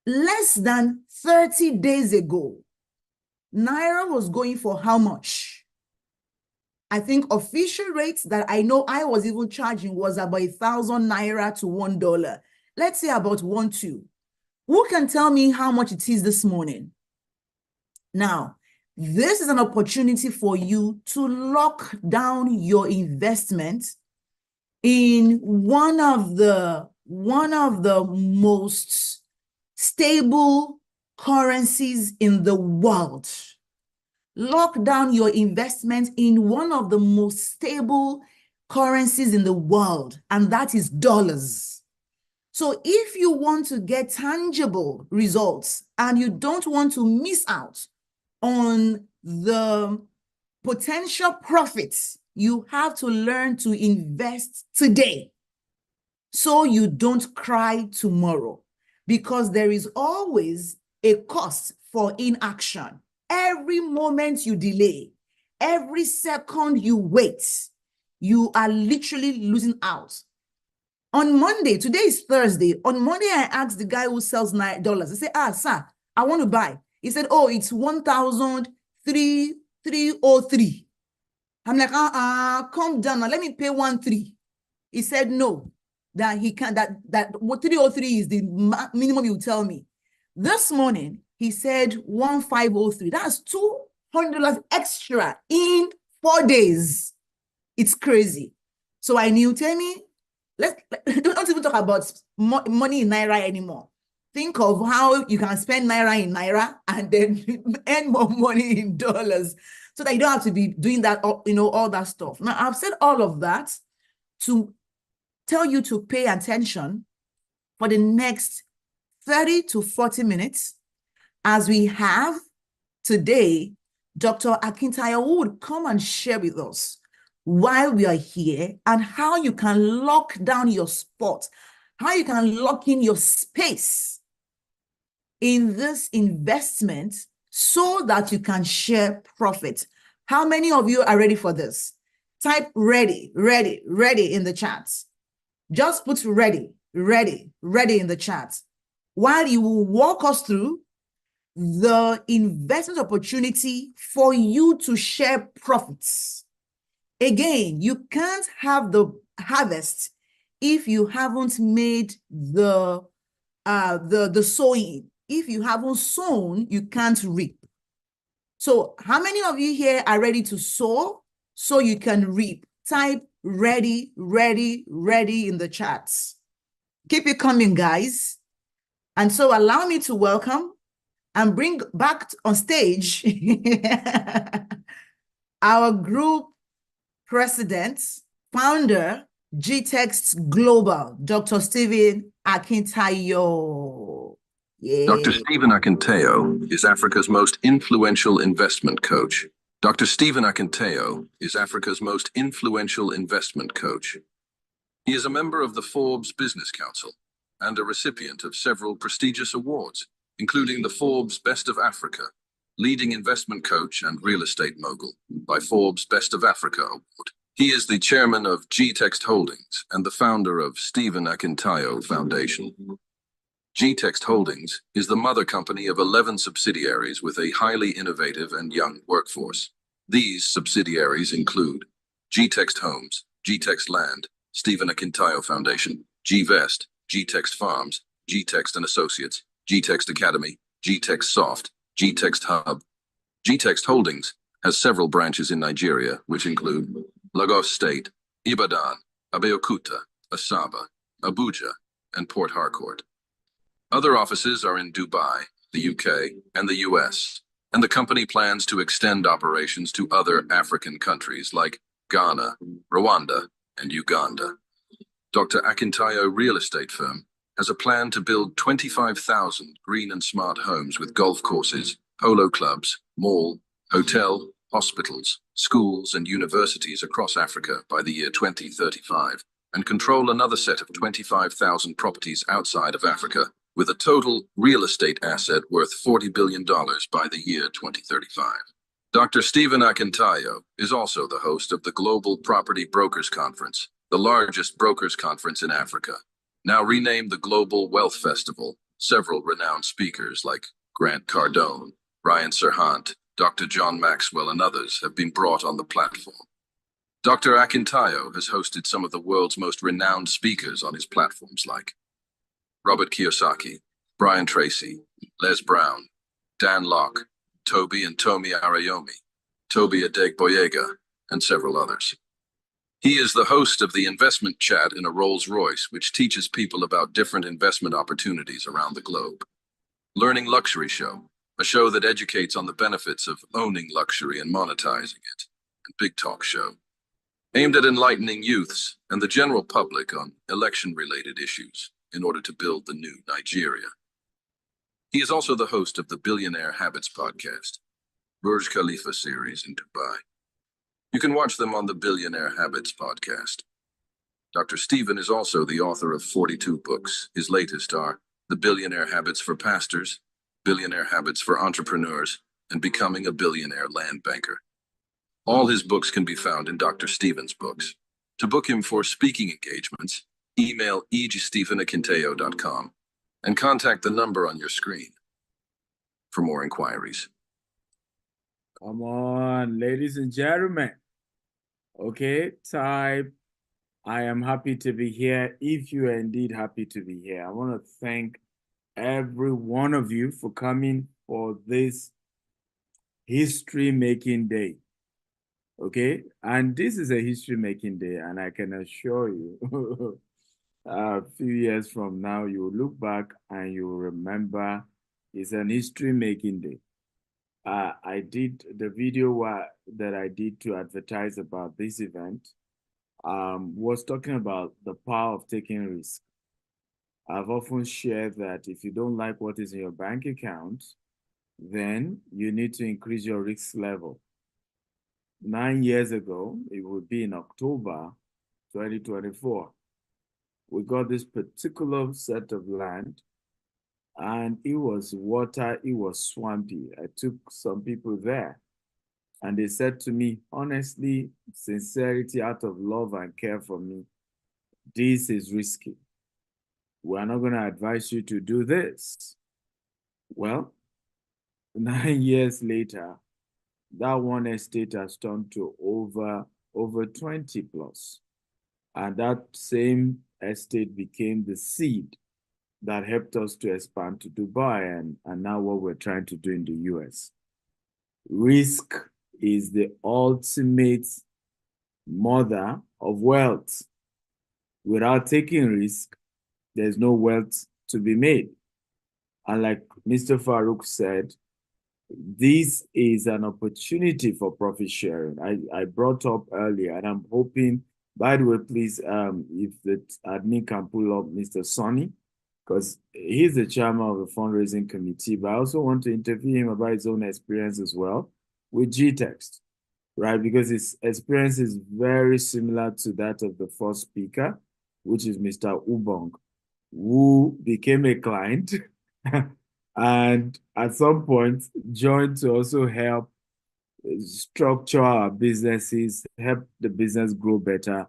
Less than 30 days ago, Naira was going for how much? I think official rates that I know I was even charging was about 1,000 Naira to $1. Let's say about 1.2. Who can tell me how much it is this morning? Now, this is an opportunity for you to lock down your investment in one of the most stable currencies in the world. Lock down your investment in one of the most stable currencies in the world, and that is dollars. So if you want to get tangible results and you don't want to miss out on the potential profits, you have to learn to invest today so you don't cry tomorrow, because there is always a cost for inaction. Every moment you delay, every second you wait, you are literally losing out. On Monday, today is Thursday. On Monday, I asked the guy who sells $9. I said, sir, I want to buy. He said, oh, it's 1,303. I'm like, calm down now. Let me pay 1,300. He said, no, that he can't, that what 303 is the minimum you tell me. This morning, he said 1,503. That's $200 extra in 4 days. It's crazy. So I knew, tell me, don't even talk about money in Naira anymore. Think of how you can spend Naira in Naira and then earn more money in dollars, so that you don't have to be doing that, all that stuff. Now, I've said all of that to tell you to pay attention for the next 30 to 40 minutes, as we have today Dr. Akintayo, who would come and share with us while we are here and how you can lock down your spot, how you can lock in your space in this investment so that you can share profit. How many of you are ready for this? Type ready, ready, ready in the chat. Just put ready, ready, ready in the chat, while you will walk us through the investment opportunity for you to share profits. Again, you can't have the harvest if you haven't made the sowing. If you haven't sown, you can't reap. So how many of you here are ready to sow so you can reap? Type ready, ready, ready in the chats. Keep it coming, guys. And so allow me to welcome and bring back on stage our group president, founder, GTEX Global, Dr. Stephen Akintayo. Yay. Dr. Stephen Akintayo is Africa's most influential investment coach. Dr. Stephen Akintayo is Africa's most influential investment coach. He is a member of the Forbes Business Council and a recipient of several prestigious awards, including the Forbes Best of Africa, Leading Investment Coach and Real Estate Mogul by Forbes Best of Africa Award. He is the chairman of GTEX Holdings and the founder of Stephen Akintayo Foundation. GTEX Holdings is the mother company of 11 subsidiaries with a highly innovative and young workforce. These subsidiaries include GTEX Homes, GTEX Land, Stephen Akintayo Foundation, GVest, GTEX Farms, GTEX and Associates, GTEX Academy, GTEX Soft, GTEX Hub. GTEX Holdings has several branches in Nigeria, which include Lagos State, Ibadan, Abeokuta, Asaba, Abuja, and Port Harcourt. Other offices are in Dubai, the UK, and the US, and the company plans to extend operations to other African countries like Ghana, Rwanda, and Uganda. Dr. Akintayo Real Estate Firm has a plan to build 25,000 green and smart homes with golf courses, polo clubs, mall, hotel, hospitals, schools, and universities across Africa by the year 2035, and control another set of 25,000 properties outside of Africa, with a total real estate asset worth $40 billion by the year 2035. Dr. Stephen Akintayo is also the host of the Global Property Brokers Conference, the largest brokers conference in Africa. Now renamed the Global Wealth Festival, several renowned speakers like Grant Cardone, Ryan Serhant, Dr. John Maxwell, and others have been brought on the platform. Dr. Akintayo has hosted some of the world's most renowned speakers on his platforms like Robert Kiyosaki, Brian Tracy, Les Brown, Dan Locke, Toby and Tomi Arayomi, Toby Adegboyega, and several others. He is the host of the Investment Chat in a Rolls-Royce, which teaches people about different investment opportunities around the globe. Learning Luxury Show, a show that educates on the benefits of owning luxury and monetizing it, and Big Talk Show, aimed at enlightening youths and the general public on election-related issues in order to build the new Nigeria. He is also the host of the Billionaire Habits podcast, Burj Khalifa series in Dubai. You can watch them on the Billionaire Habits podcast. Dr. Stephen is also the author of 42 books. His latest are The Billionaire Habits for Pastors, Billionaire Habits for Entrepreneurs, and Becoming a Billionaire Land Banker. All his books can be found in Dr. Stephen's books. To book him for speaking engagements, email eg.stephenakinteo.com and contact the number on your screen for more inquiries. Come on, ladies and gentlemen. Okay, type, I am happy to be here. If you are indeed happy to be here, I want to thank every one of you for coming for this history-making day. Okay, and this is a history-making day, and I can assure you, a few years from now, you will look back and you will remember it's an history-making day. I did the video that I did to advertise about this event was talking about the power of taking risk. I've often shared that if you don't like what is in your bank account, then you need to increase your risk level. 9 years ago, it would be in October 2024, we got this particular set of land, and it was water, it was swampy. I took some people there, and they said to me, honestly, sincerity out of love and care for me, this is risky. We're not going to advise you to do this. Well, 9 years later, that one estate has turned to over 20 plus. And that same estate became the seed that helped us to expand to Dubai and now what we're trying to do in the US. Risk is the ultimate mother of wealth. Without taking risk, there's no wealth to be made. And like Mr. Farouk said, this is an opportunity for profit sharing. I brought up earlier, and I'm hoping, by the way, please, if the admin can pull up Mr. Sonny, because he's the chairman of the fundraising committee, but I also want to interview him about his own experience as well with GTExt, right? Because his experience is very similar to that of the first speaker, which is Mr. Ubong, who became a client and at some point joined to also help structure our businesses, help the business grow better.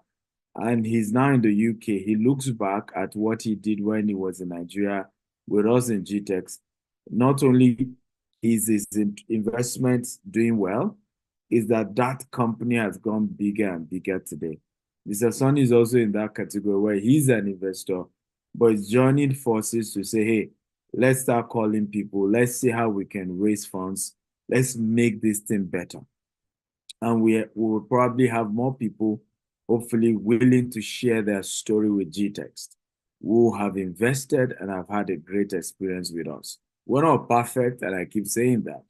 And he's now in the UK. He looks back at what he did when he was in Nigeria with us in GTExt. Not only is his investments doing well, is that company has gone bigger and bigger today. Mr. Sonny is also in that category where he's an investor, but he's joining forces to say, hey, let's start calling people. Let's see how we can raise funds. Let's make this thing better. And we will probably have more people hopefully willing to share their story with GTExt, who have invested and have had a great experience with us. We're not perfect, and I keep saying that.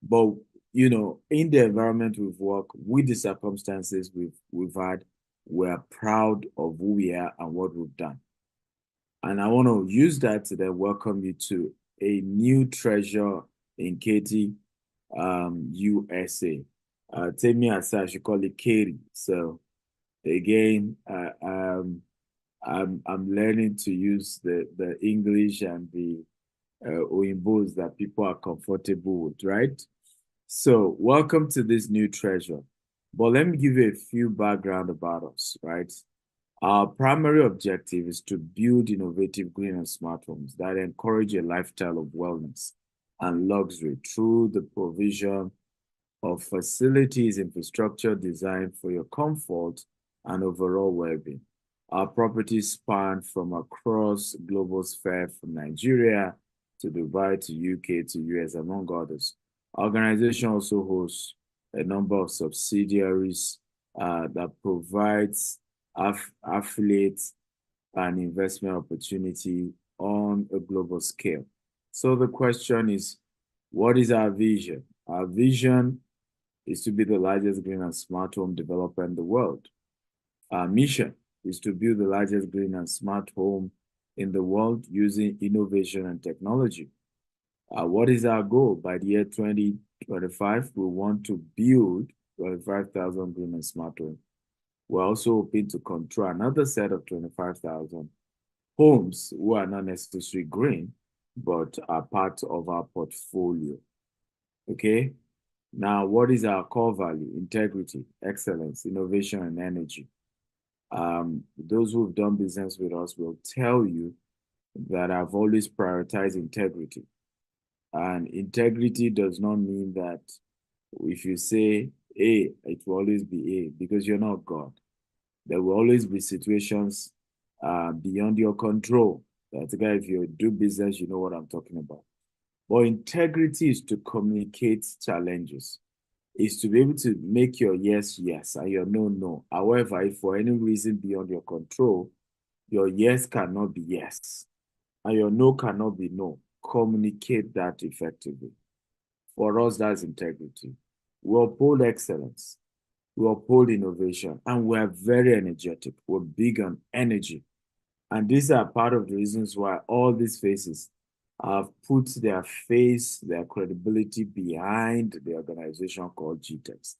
But, you know, in the environment we've worked, with the circumstances we've had, we're proud of who we are and what we've done. And I want to use that to then welcome you to a new treasure in Katy, USA. Temi Asa, she call it Katy. So again, I'm learning to use the English and the Oyimbos that people are comfortable with, right? So welcome to this new treasure. But let me give you a few background about us, right? Our primary objective is to build innovative green and smart homes that encourage a lifestyle of wellness and luxury through the provision of facilities, infrastructure designed for your comfort and overall well-being. Our properties span from across global sphere, from Nigeria to Dubai to UK to US, among others. Organization also hosts a number of subsidiaries that provides affiliates and investment opportunity on a global scale. So the question is, what is our vision? Our vision is to be the largest green and smart home developer in the world. Our mission is to build the largest green and smart home in the world using innovation and technology. What is our goal? By the year 2025, we want to build 25,000 green and smart homes. We're also hoping to control another set of 25,000 homes who are not necessarily green, but are part of our portfolio. Okay? Now, what is our core value? Integrity, excellence, innovation, and energy. Those who've done business with us will tell you that I've always prioritized integrity. And integrity does not mean that if you say A, it will always be A, because you're not God. There will always be situations beyond your control. That's why if you do business, you know what I'm talking about. But integrity is to communicate challenges. Is to be able to make your yes, yes, and your no, no. However, if for any reason beyond your control, your yes cannot be yes, and your no cannot be no, communicate that effectively. For us, that's integrity. We uphold excellence. We uphold innovation, and we are very energetic. We're big on energy. And these are part of the reasons why all these faces have put their face, their credibility behind the organization called GTEx,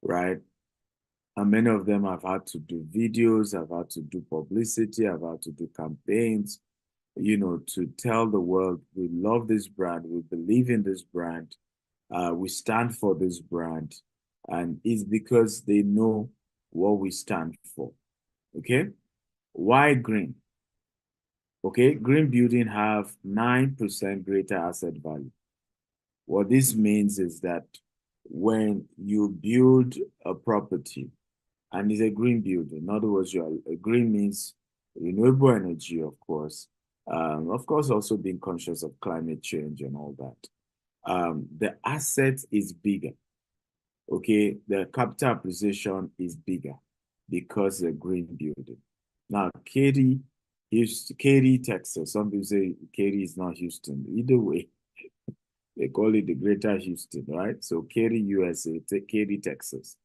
right? And many of them have had to do videos, have had to do publicity, have had to do campaigns, you know, to tell the world, we love this brand, we believe in this brand, we stand for this brand. And it's because they know what we stand for, okay? Why green? Okay, green building have 9% greater asset value. What this means is that when you build a property, and it's a green building, in other words, green means renewable energy, of course also being conscious of climate change and all that. The asset is bigger, okay? The capital appreciation is bigger because it's a green building. Now, Katy, Texas. Some people say Katy is not Houston. Either way, they call it the Greater Houston, right? So Katy, USA, Katy, Texas.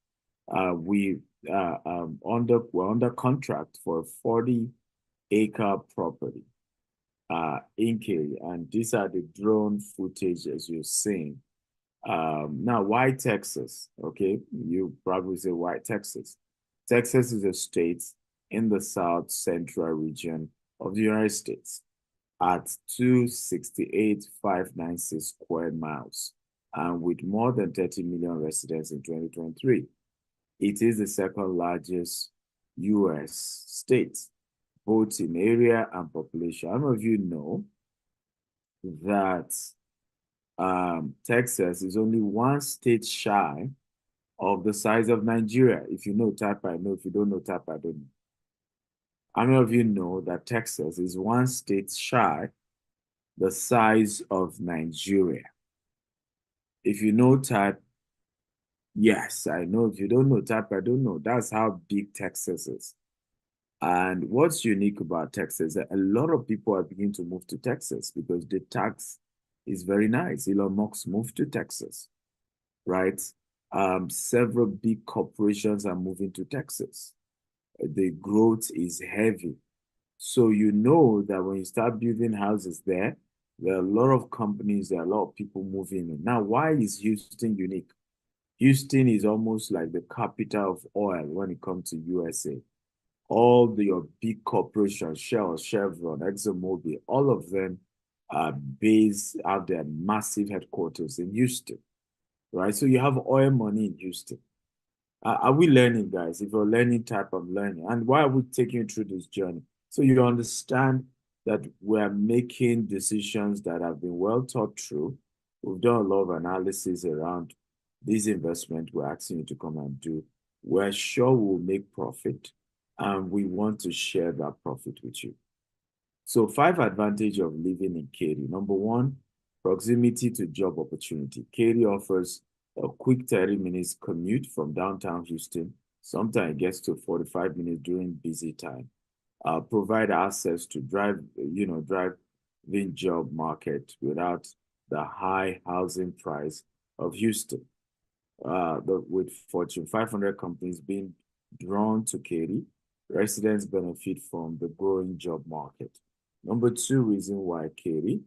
We're under contract for a 40-acre property in Katy, and these are the drone footage as you're seeing. Now, why Texas? Okay, you probably say why Texas? Texas is a state in the South Central region of the United States at 268,596 square miles and with more than 30 million residents in 2023. It is the second largest U.S. state, both in area and population. How many of you know that Texas is only one state shy of the size of Nigeria? If you know, type I know. If you don't know, type I don't know. How many of you know that Texas is one state shy the size of Nigeria? If you know, type yes, I know. If you don't know, type I don't know. That's how big Texas is. And what's unique about Texas, a lot of people are beginning to move to Texas because the tax is very nice. Elon Musk moved to Texas, right? Several big corporations are moving to Texas. The growth is heavy. So you know that when you start building houses there, there are a lot of companies, there are a lot of people moving in. Now, why is Houston unique? Houston is almost like the capital of oil when it comes to USA. All your big corporations, Shell, Chevron, ExxonMobil, all of them are have their massive headquarters in Houston, right? So you have oil money in Houston. Are we learning, guys? If you're learning, type of learning. And why are we taking you through this journey? So you understand that we're making decisions that have been well thought through. We've done a lot of analysis around this investment we're asking you to come and do. We're sure we'll make profit, and we want to share that profit with you. So 5 advantages of living in Katy. Number 1, proximity to job opportunity. Katy offers a quick 30 minutes commute from downtown Houston. Sometimes it gets to 45 minutes during busy time. Provide access to driving job market without the high housing price of Houston. With Fortune 500 companies being drawn to Katy, residents benefit from the growing job market. Number 2 reason why Katy,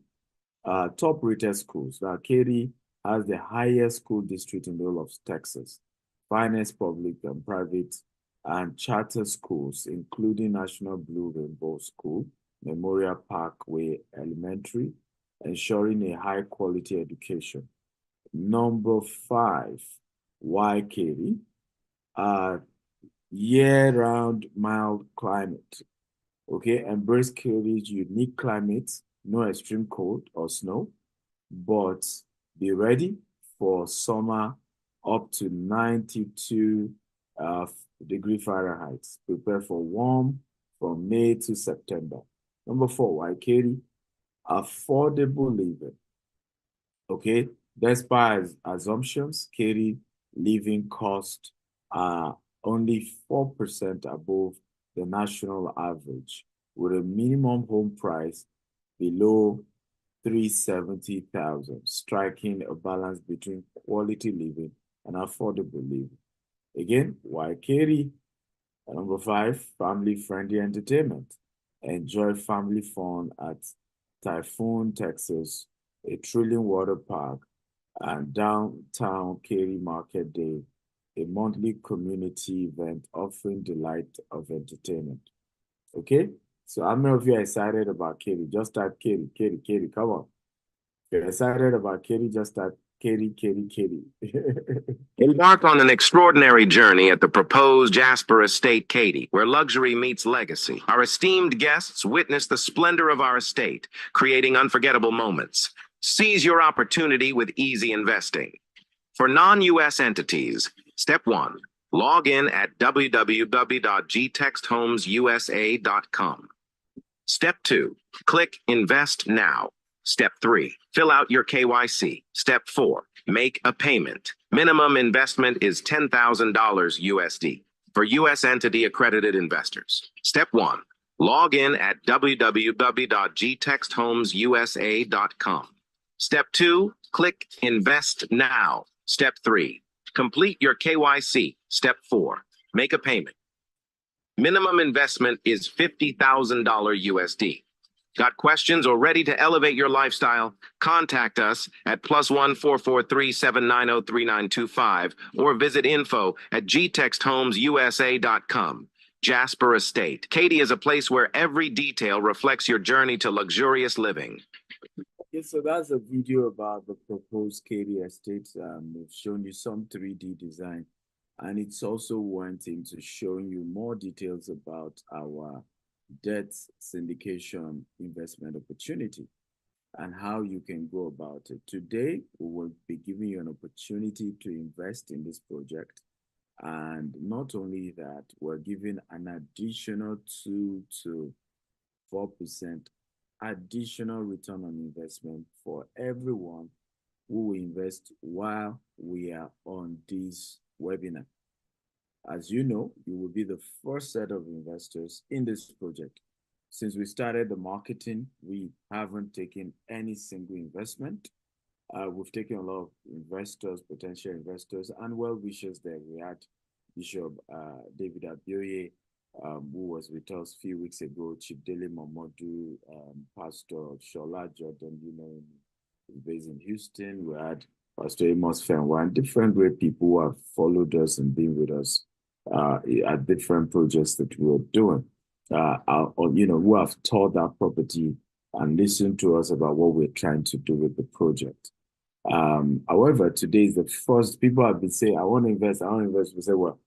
top-rated schools. Now, Katy has the highest school district in the whole of Texas, finest public and private and charter schools, including National Blue Rainbow School, Memorial Parkway Elementary, ensuring a high-quality education. Number 5, why Katy? Year-round mild climate. Okay, embrace Katy's unique climate, no extreme cold or snow, but be ready for summer up to 92 degree Fahrenheit. Prepare for warm from May to September. Number 4, why Katy? Affordable living. Okay, despite assumptions, Katy living costs are only 4% above the national average, with a minimum home price below $370,000, striking a balance between quality living and affordable living. Again, why Katy? Number 5, family-friendly entertainment. Enjoy family fun at Typhoon, Texas, a thrilling water park, and downtown Katy Market Day, a monthly community event offering delight of entertainment. Okay, so how many of you are excited about Katy? Just start Katy, come on. If you're excited about Katy, just start Katy. Embark on an extraordinary journey at the proposed Jasper Estate Katy, where luxury meets legacy. Our esteemed guests witness the splendor of our estate, creating unforgettable moments. Seize your opportunity with easy investing. For non-U.S. entities, Step 1, log in at www.gtexthomesusa.com. Step 2, click Invest Now. Step 3, fill out your KYC. Step 4, make a payment. Minimum investment is $10,000 USD for U.S. entity accredited investors. Step 1, log in at www.gtexthomesusa.com. Step 2, click Invest Now. Step 3, complete your KYC. Step 4, make a payment. Minimum investment is $50,000 USD. Got questions or ready to elevate your lifestyle? Contact us at +1 443 790 3925 or visit info@gtexthomesusa.com. Jasper Estate. Katy is a place where every detail reflects your journey to luxurious living. Okay, so that's a video about the proposed Katy Estate. We've shown you some 3D design, and it's also went into showing you more details about our debt syndication investment opportunity and how you can go about it. Today, we will be giving you an opportunity to invest in this project. And not only that, we're giving an additional 2 to 4% additional return on investment for everyone who will invest while we are on this webinar. As you know, you will be the first set of investors in this project. Since we started the marketing, we haven't taken any single investment. We've taken a lot of investors, potential investors, and well-wishers there. We had Bishop David Abioye, who was with us a few weeks ago, Chief Dele Momodu, Pastor Shola Jordan, based in Houston. We had Pastor Amos Fenwa, and different great people who have followed us and been with us at different projects that we are doing, who have toured our property and listened to us about what we're trying to do with the project. However, today is the first. People have been saying, I want to invest. We say, well,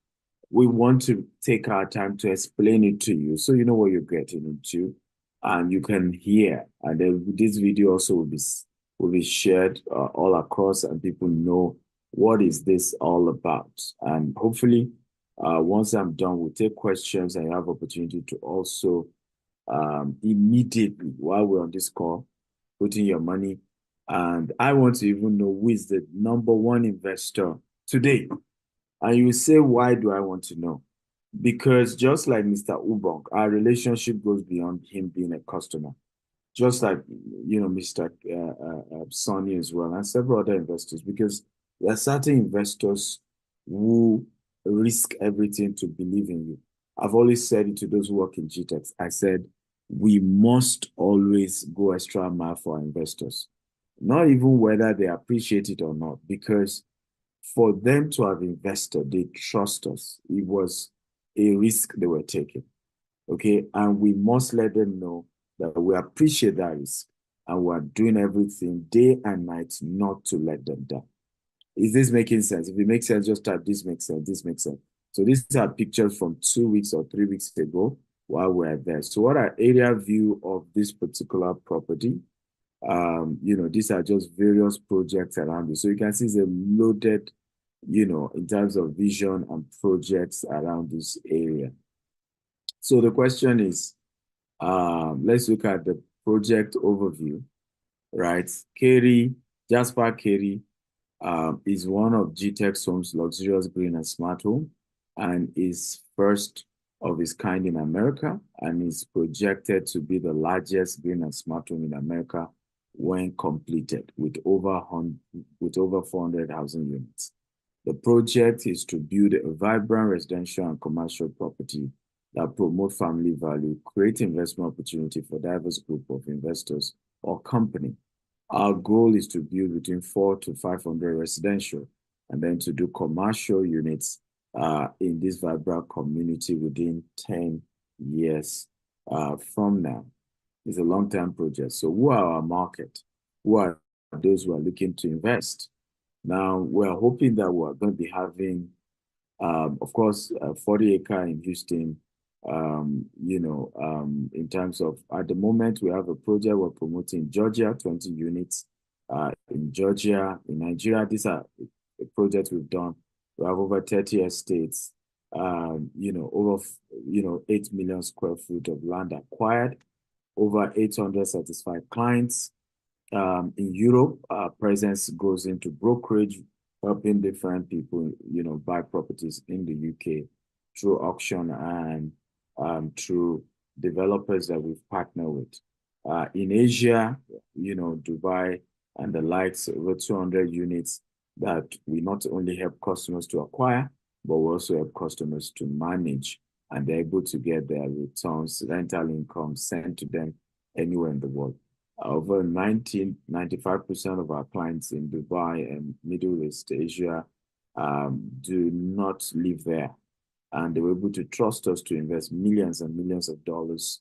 we want to take our time to explain it to you so you know what you're getting into and you can hear. And then this video also will be shared all across, and people know what is this all about. And hopefully, once I'm done, we'll take questions and you have opportunity to also immediately, while we're on this call, put in your money And I want to even know who is the number one investor today. And you say, why do I want to know? Because just like Mr. Ubong, our relationship goes beyond him being a customer. Just like, Mr. Sonny as well, and several other investors, because there are certain investors who risk everything to believe in you. I've always said it to those who work in GTEx. I said, we must always go extra mile for our investors, not even whether they appreciate it or not, because for them to have invested, they trust us. It was a risk they were taking, okay? And we must let them know that we appreciate that risk and we're doing everything day and night not to let them down. Is this making sense? If it makes sense, just type this makes sense, this makes sense. So these are pictures from 2 weeks or 3 weeks ago while we're there. So what are area view of this particular property? These are just various projects around it. So you can see it's a loaded, in terms of vision and projects around this area. So the question is, let's look at the project overview, right? Jasper Carey is one of GTEx Homes' luxurious green and smart home, and is first of its kind in America, and is projected to be the largest green and smart home in America when completed, with over 400 housing units. The project is to build a vibrant residential and commercial property that promote family value, create investment opportunity for diverse group of investors or company. Our goal is to build between 400 to 500 residential, and then to do commercial units in this vibrant community within 10 years from now. It's a long-term project. So who are our market? Who are those who are looking to invest? Now, we're hoping that we're going to be having, of course, a 40-acre in Houston. In terms of, at the moment, we have a project we're promoting in Georgia, 20 units in Georgia. In Nigeria, these are a project we've done. We have over 30 estates, over 8 million square feet of land acquired, over 800 satisfied clients. In Europe, our presence goes into brokerage, helping different people, buy properties in the UK through auction and through developers that we've partnered with. In Asia, Dubai and the likes, over 200 units that we not only help customers to acquire, but we also help customers to manage, and they're able to get their returns, rental income sent to them anywhere in the world. Over 95% of our clients in Dubai and Middle East Asia do not live there. And they were able to trust us to invest millions and millions of dollars,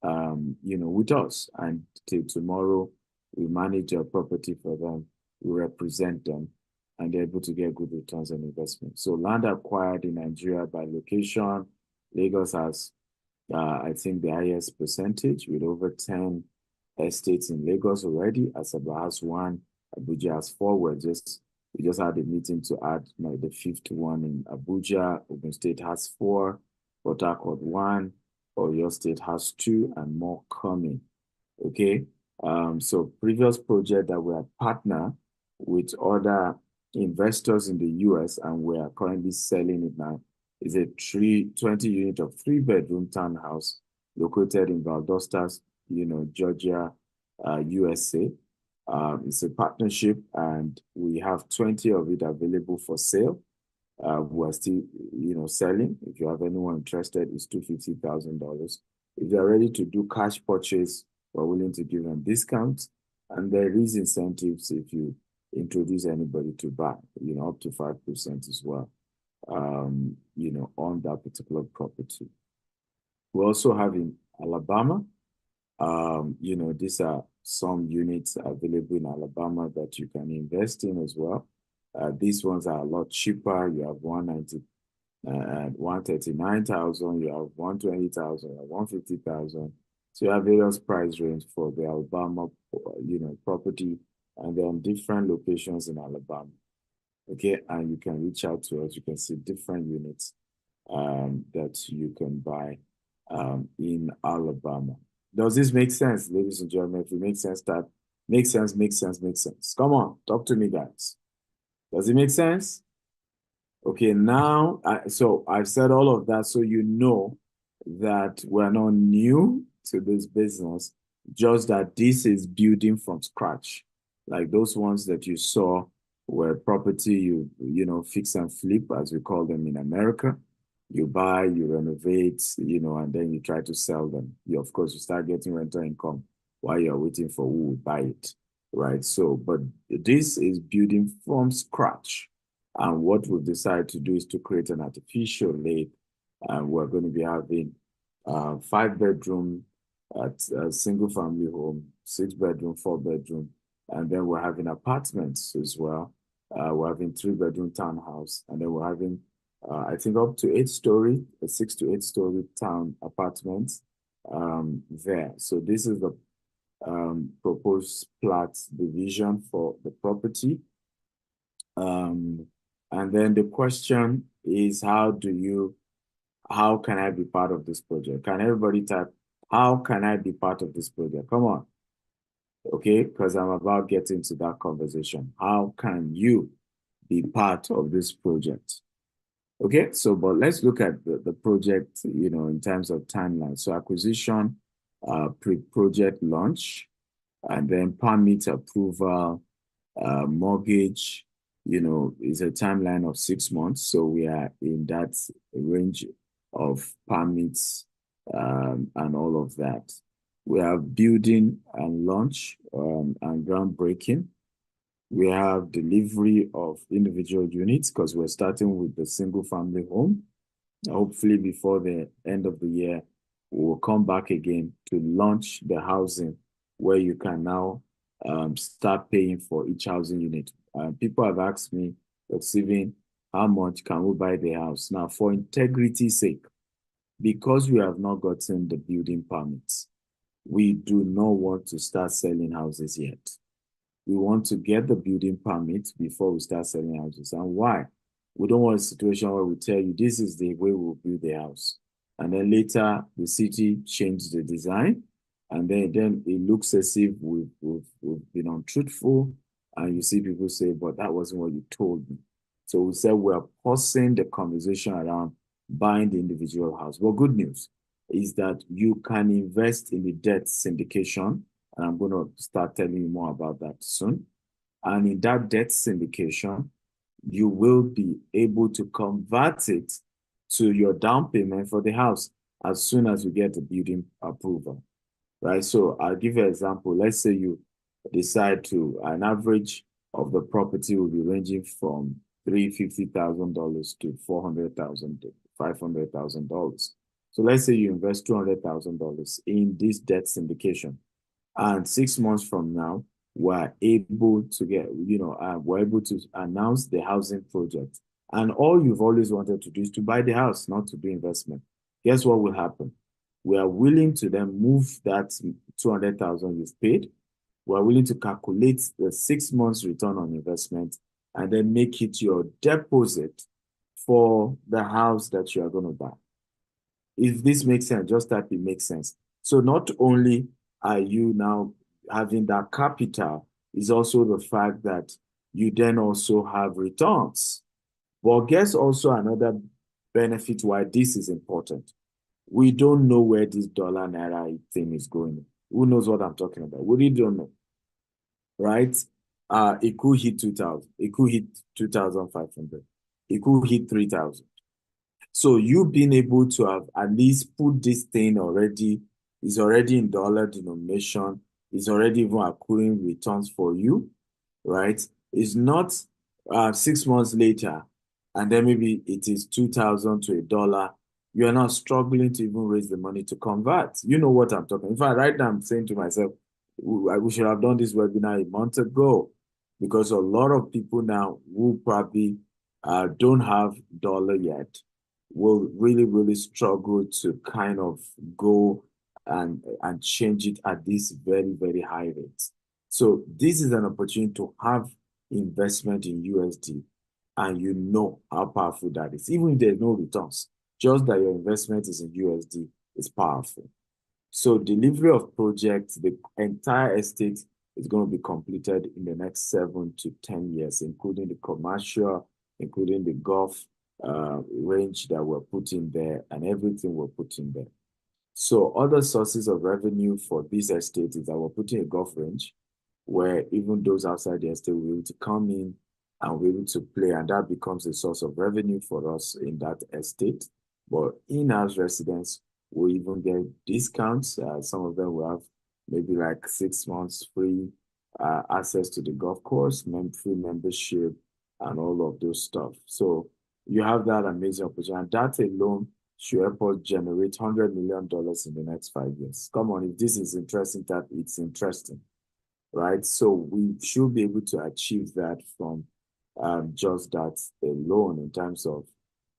with us. And till tomorrow, we manage our property for them, we represent them, and they're able to get good returns on investment. So land acquired in Nigeria by location, Lagos has, I think, the highest percentage with over 10 estates in Lagos already. Asaba has 1, Abuja has 4. We just had a meeting to add the 5th one in Abuja. Ogun State has 4, Port Harcourt 1, Oyo State has 2, and more coming. Okay, so previous project that we are partner with other investors in the US, and we are currently selling it now, is a 20 unit of 3-bedroom townhouse located in Valdosta, Georgia, USA. It's a partnership, and we have 20 of it available for sale. We're still, selling. If you have anyone interested, it's $250,000. If you're ready to do cash purchase, we're willing to give them discounts, and there is incentives if you introduce anybody to buy, up to 5% as well, on that particular property. We also have in Alabama, these are some units available in Alabama that you can invest in as well. These ones are a lot cheaper. You have 139,000, you have 120,000, you have 150,000. So you have various price range for the Alabama, property, and then different locations in Alabama. Okay, and you can reach out to us. You can see different units that you can buy in Alabama. Does this make sense, ladies and gentlemen? If it makes sense, type Makes sense, makes sense, makes sense. Come on, talk to me, guys. Does it make sense? Okay, now, so I've said all of that so you know that we're not new to this business, just that this is building from scratch. Like those ones that you saw where property you know, fix and flip, as we call them in America. You buy, you renovate, you know, and then you try to sell them. Of course, you start getting rental income while you're waiting for who will buy it, right? So, but this is building from scratch. And what we've decided to do is to create an artificial lake. And we're going to be having 5-bedroom at a single family home, 6-bedroom, 4-bedroom, and then we're having apartments as well. We're having 3-bedroom townhouse, and then we're having I think up to 8-story, 6 to 8-story town apartments there. So this is the proposed plat division for the property. And then the question is, how can I be part of this project? Can everybody type, how can I be part of this project? Come on. Okay, because I'm about getting to that conversation. How can you be part of this project? Okay, so but let's look at the project, you know, in terms of timeline. So acquisition, pre-project launch, and then permit approval, mortgage, you know, is a timeline of 6 months. So we are in that range of permits and all of that. We have building and launch and groundbreaking. We have delivery of individual units because we're starting with the single family home. Hopefully before the end of the year, we'll come back again to launch the housing where you can now start paying for each housing unit. People have asked me, but Stephen, how much can we buy the house? Now, for integrity's sake, because we have not gotten the building permits, we do not want to start selling houses yet. We want to get the building permit before we start selling houses. And why? We don't want a situation where we tell you this is the way we'll build the house. And then later the city changed the design. And then it looks as if we've been untruthful. And you see people say, but that wasn't what you told me. So we said we're pausing the conversation around buying the individual house. Well, good news is that you can invest in the debt syndication. And I'm going to start telling you more about that soon. And in that debt syndication, you will be able to convert it to your down payment for the house as soon as you get the building approval, right? So I'll give you an example. Let's say you decide to, an average of the property will be ranging from $350,000 to $400,000, $500,000. So let's say you invest $200,000 in this debt syndication. And 6 months from now, we're able to get, we're able to announce the housing project. And all you've always wanted to do is to buy the house, not to do investment. Guess what will happen? We are willing to then move that 200,000 you've paid. We're willing to calculate the 6 months return on investment and then make it your deposit for the house that you are going to buy. If this makes sense, just type it makes sense. So not only are you now having that capital, is also the fact that you then also have returns. But guess also another benefit why this is important. We don't know where this dollar naira thing is going. Who knows what I'm talking about? We really don't know, right? It could hit 2,000. It could hit 2,500. It could hit 3,000. So you being able to have at least put this thing already, is already in dollar denomination, is already even accruing returns for you, right? It's not 6 months later, and then maybe it is 2,000 to $1. You are not struggling to even raise the money to convert. You know what I'm talking. In fact, right now I'm saying to myself, we should have done this webinar a month ago, because a lot of people now who probably don't have dollar yet will really, really struggle to kind of go and change it at this very, very high rate. So this is an opportunity to have investment in USD, and you know how powerful that is. Even if there's no returns, just that your investment is in USD is powerful. So delivery of projects, the entire estate is going to be completed in the next 7 to 10 years, including the commercial, including the golf range that we're putting there, and everything we're putting there. So other sources of revenue for this estate is that we're putting a golf range where even those outside the estate will be able to come in and be able to play, and that becomes a source of revenue for us in that estate. But in-house residents will even get discounts. Some of them will have maybe like 6 months free access to the golf course, free membership, and all of those stuff. So you have that amazing opportunity, and that alone should help us generate $100 million in the next 5 years. Come on, if this is interesting, that it's interesting, right? So we should be able to achieve that from just that alone in terms of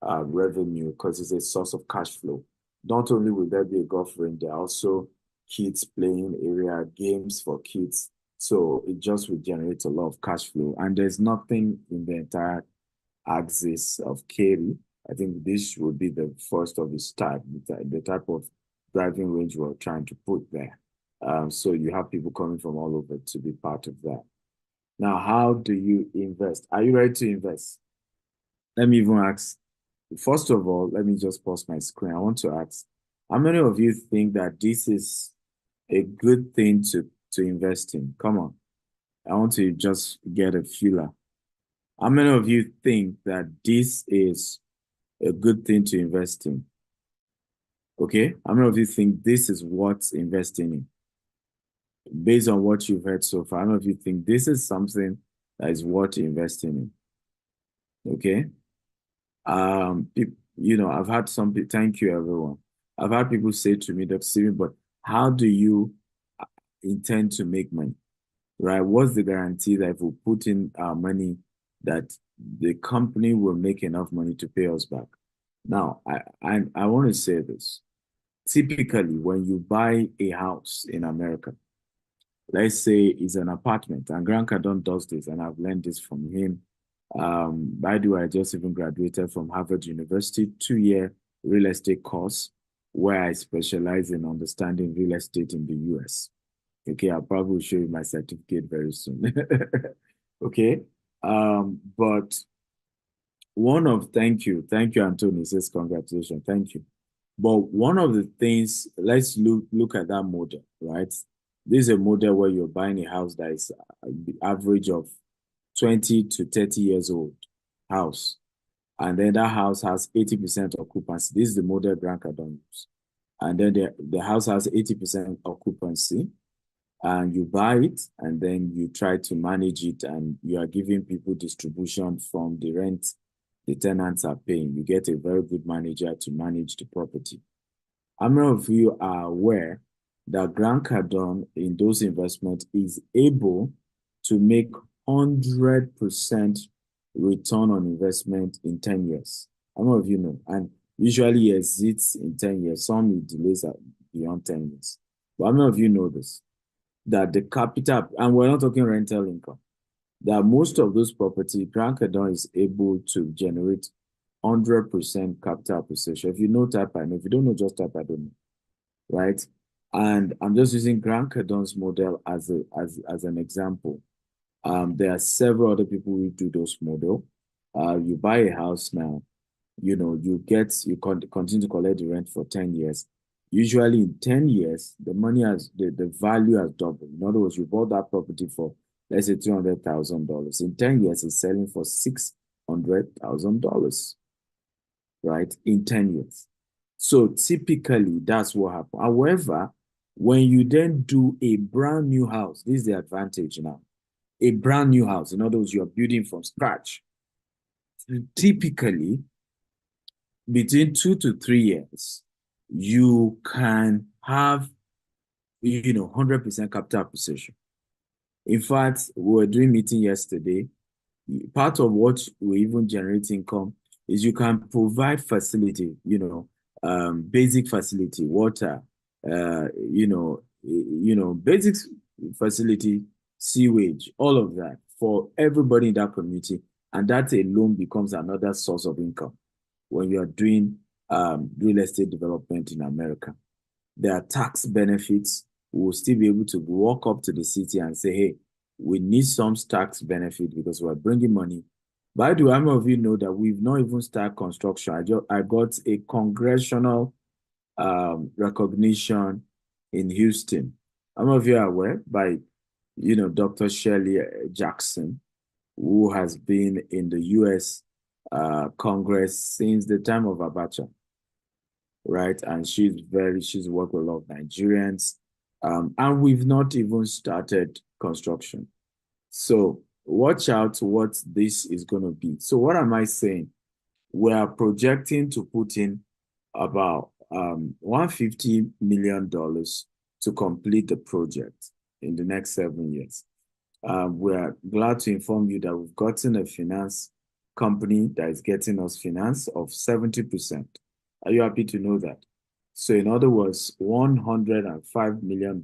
revenue, because it's a source of cash flow. Not only will there be a golf range, there are also kids playing area, games for kids. So it just will generate a lot of cash flow. And there's nothing in the entire axis of Cary. I think this would be the first of its type, the type of driving range we're trying to put there. So you have people coming from all over to be part of that. Now, how do you invest? Are you ready to invest? Let me even ask, first of all, let me just pause my screen. I want to ask, how many of you think that this is a good thing to invest in? Come on. I want to just get a feeler. How many of you think that this is a good thing to invest in? Okay. How many of you think this is worth investing in? Based on what you've heard so far, how many of you think this is something that is worth investing in? Okay. You know, I've had some people, thank you everyone. I've had people say to me, Dr. Stephen, but how do you intend to make money? Right? What's the guarantee that if we put in our money, that the company will make enough money to pay us back? Now, I want to say this. Typically, when you buy a house in America, let's say it's an apartment, and Grant Cardone does this, and I've learned this from him. By the way, I just even graduated from Harvard University, 2-year real estate course, where I specialize in understanding real estate in the US. Okay, I'll probably show you my certificate very soon. Okay, but thank you, Anthony says congratulations, thank you. But one of the things, let's look at that model, right? This is a model where you're buying a house that is the average of 20 to 30 years old house. And then that house has 80% occupancy. This is the model Grant Cardone uses. And then the house has 80% occupancy. And you buy it, and then you try to manage it, and you are giving people distribution from the rent the tenants are paying. You get a very good manager to manage the property. How many of you are aware that Grant Cardone in those investments is able to make 100% return on investment in 10 years? How many of you know? And usually he exits in 10 years. Some he delays beyond 10 years. But how many of you know this? That the capital, and we're not talking rental income, that most of those property, Grant Cardone is able to generate 100% capital appreciation. If you know, type I know. If you don't know, just type I don't know. Right? And I'm just using Grant Cardone's model as an example. There are several other people who do those model. You buy a house now, you know, you continue to collect the rent for 10 years. Usually in 10 years, the money the value has doubled. In other words, you bought that property for, let's say, $300,000. In 10 years, it's selling for $600,000, right? In 10 years. So typically, that's what happens. However, when you then do a brand new house, this is the advantage now. A brand new house, in other words, you're building from scratch. Typically, between 2 to 3 years, you can have, 100% capital appreciation. In fact, we were doing meeting yesterday. Part of what we even generate income is you can provide facility, basic facility, water, basic facility, sewage, all of that for everybody in that community. And that alone becomes another source of income when you are doing real estate development in America. There are tax benefits we will still be able to walk up to the city and say, hey, we need some tax benefit because we're bringing money. By the way, how many of you know that we've not even started construction? I got a congressional recognition in Houston. How many of you are aware by, Dr. Shirley Jackson, who has been in the U.S. Congress since the time of Abacha, right? And she's worked with a lot of Nigerians, and we've not even started construction. So watch out what this is going to be. So what am I saying? We are projecting to put in about $150 million to complete the project in the next 7 years. We are glad to inform you that we've gotten a finance company that is getting us finance of 70%. Are you happy to know that? So in other words, $105 million,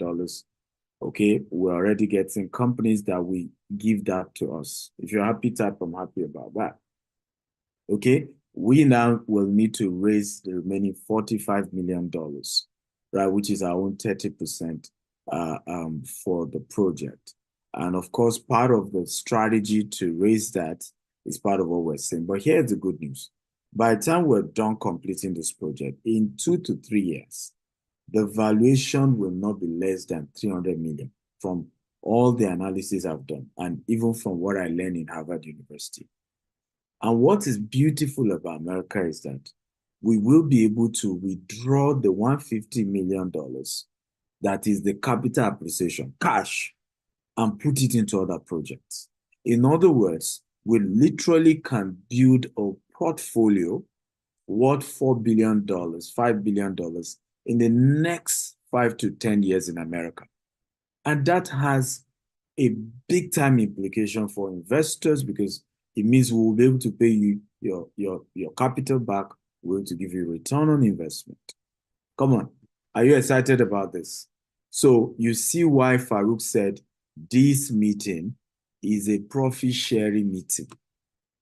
okay, we're already getting companies that will give that to us. If you're happy, type I'm happy about that. Okay, we now will need to raise the remaining $45 million, right, which is our own 30% for the project. And of course, part of the strategy to raise that is part of what we're saying. But here's the good news. By the time we're done completing this project, in 2 to 3 years, the valuation will not be less than $300 million from all the analysis I've done, and even from what I learned in Harvard University. And what is beautiful about America is that we will be able to withdraw the $150 million that is the capital appreciation, cash, and put it into other projects. In other words, we literally can build a portfolio worth $4 billion, $5 billion in the next 5 to 10 years in America. And that has a big time implication for investors because it means we will be able to pay you your capital back. We're going to give you return on investment. Come on. Are you excited about this? So you see why Farouk said this meeting is a profit sharing meeting.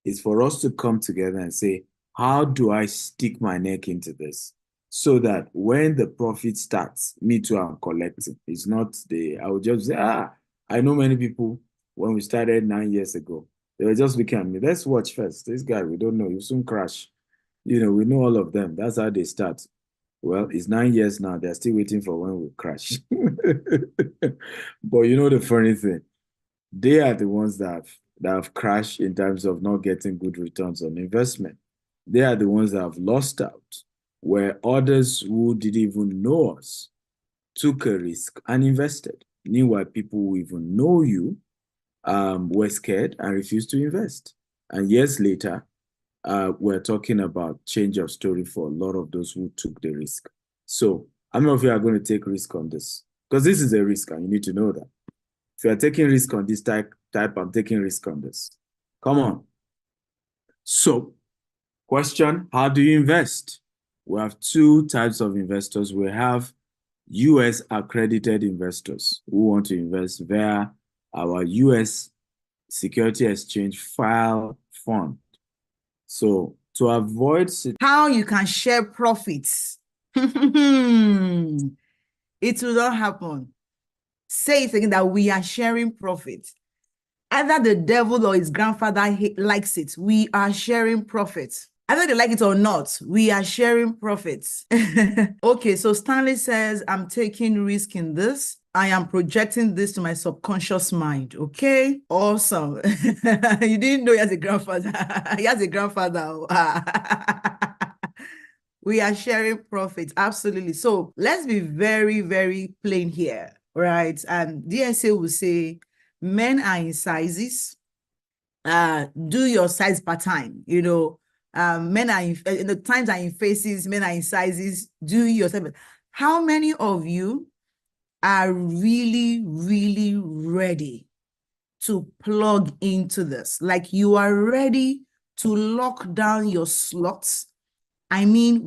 It's for us to come together and say, how do I stick my neck into this? So that when the profit starts, me too, I'm collecting. It's not I would just say, I know many people, when we started 9 years ago, they were just looking at me. Let's watch first. This guy, we don't know. You soon crash. We know all of them. That's how they start. Well, it's 9 years now. They're still waiting for when we crash. But the funny thing, they are the ones that have crashed in terms of not getting good returns on investment. They are the ones that have lost out, where others who didn't even know us took a risk and invested. Meanwhile, people who even know you were scared and refused to invest. And years later, we're talking about change of story for a lot of those who took the risk. So how many of you are going to take risk on this? Because this is a risk and you need to know that. If you are taking risk on this type, I'm taking risk on this. Come on. So, question, how do you invest? We have 2 types of investors. We have US accredited investors who want to invest via our US Security Exchange file fund. So to avoid how you can share profits, it will not happen. Say it again, that we are sharing profits. Either the devil or his grandfather likes it. We are sharing profits. Either they like it or not, we are sharing profits. Okay, so Stanley says, I'm taking risk in this. I am projecting this to my subconscious mind. Okay, awesome. You didn't know he has a grandfather. He has a grandfather. We are sharing profits. Absolutely. So let's be very, very plain here, right? And DSA will say, men are in sizes. Do your size per time. Men are in the times are in faces, men are in sizes. Do yourself. How many of you are really, really ready to plug into this? Like you are ready to lock down your slots. I mean,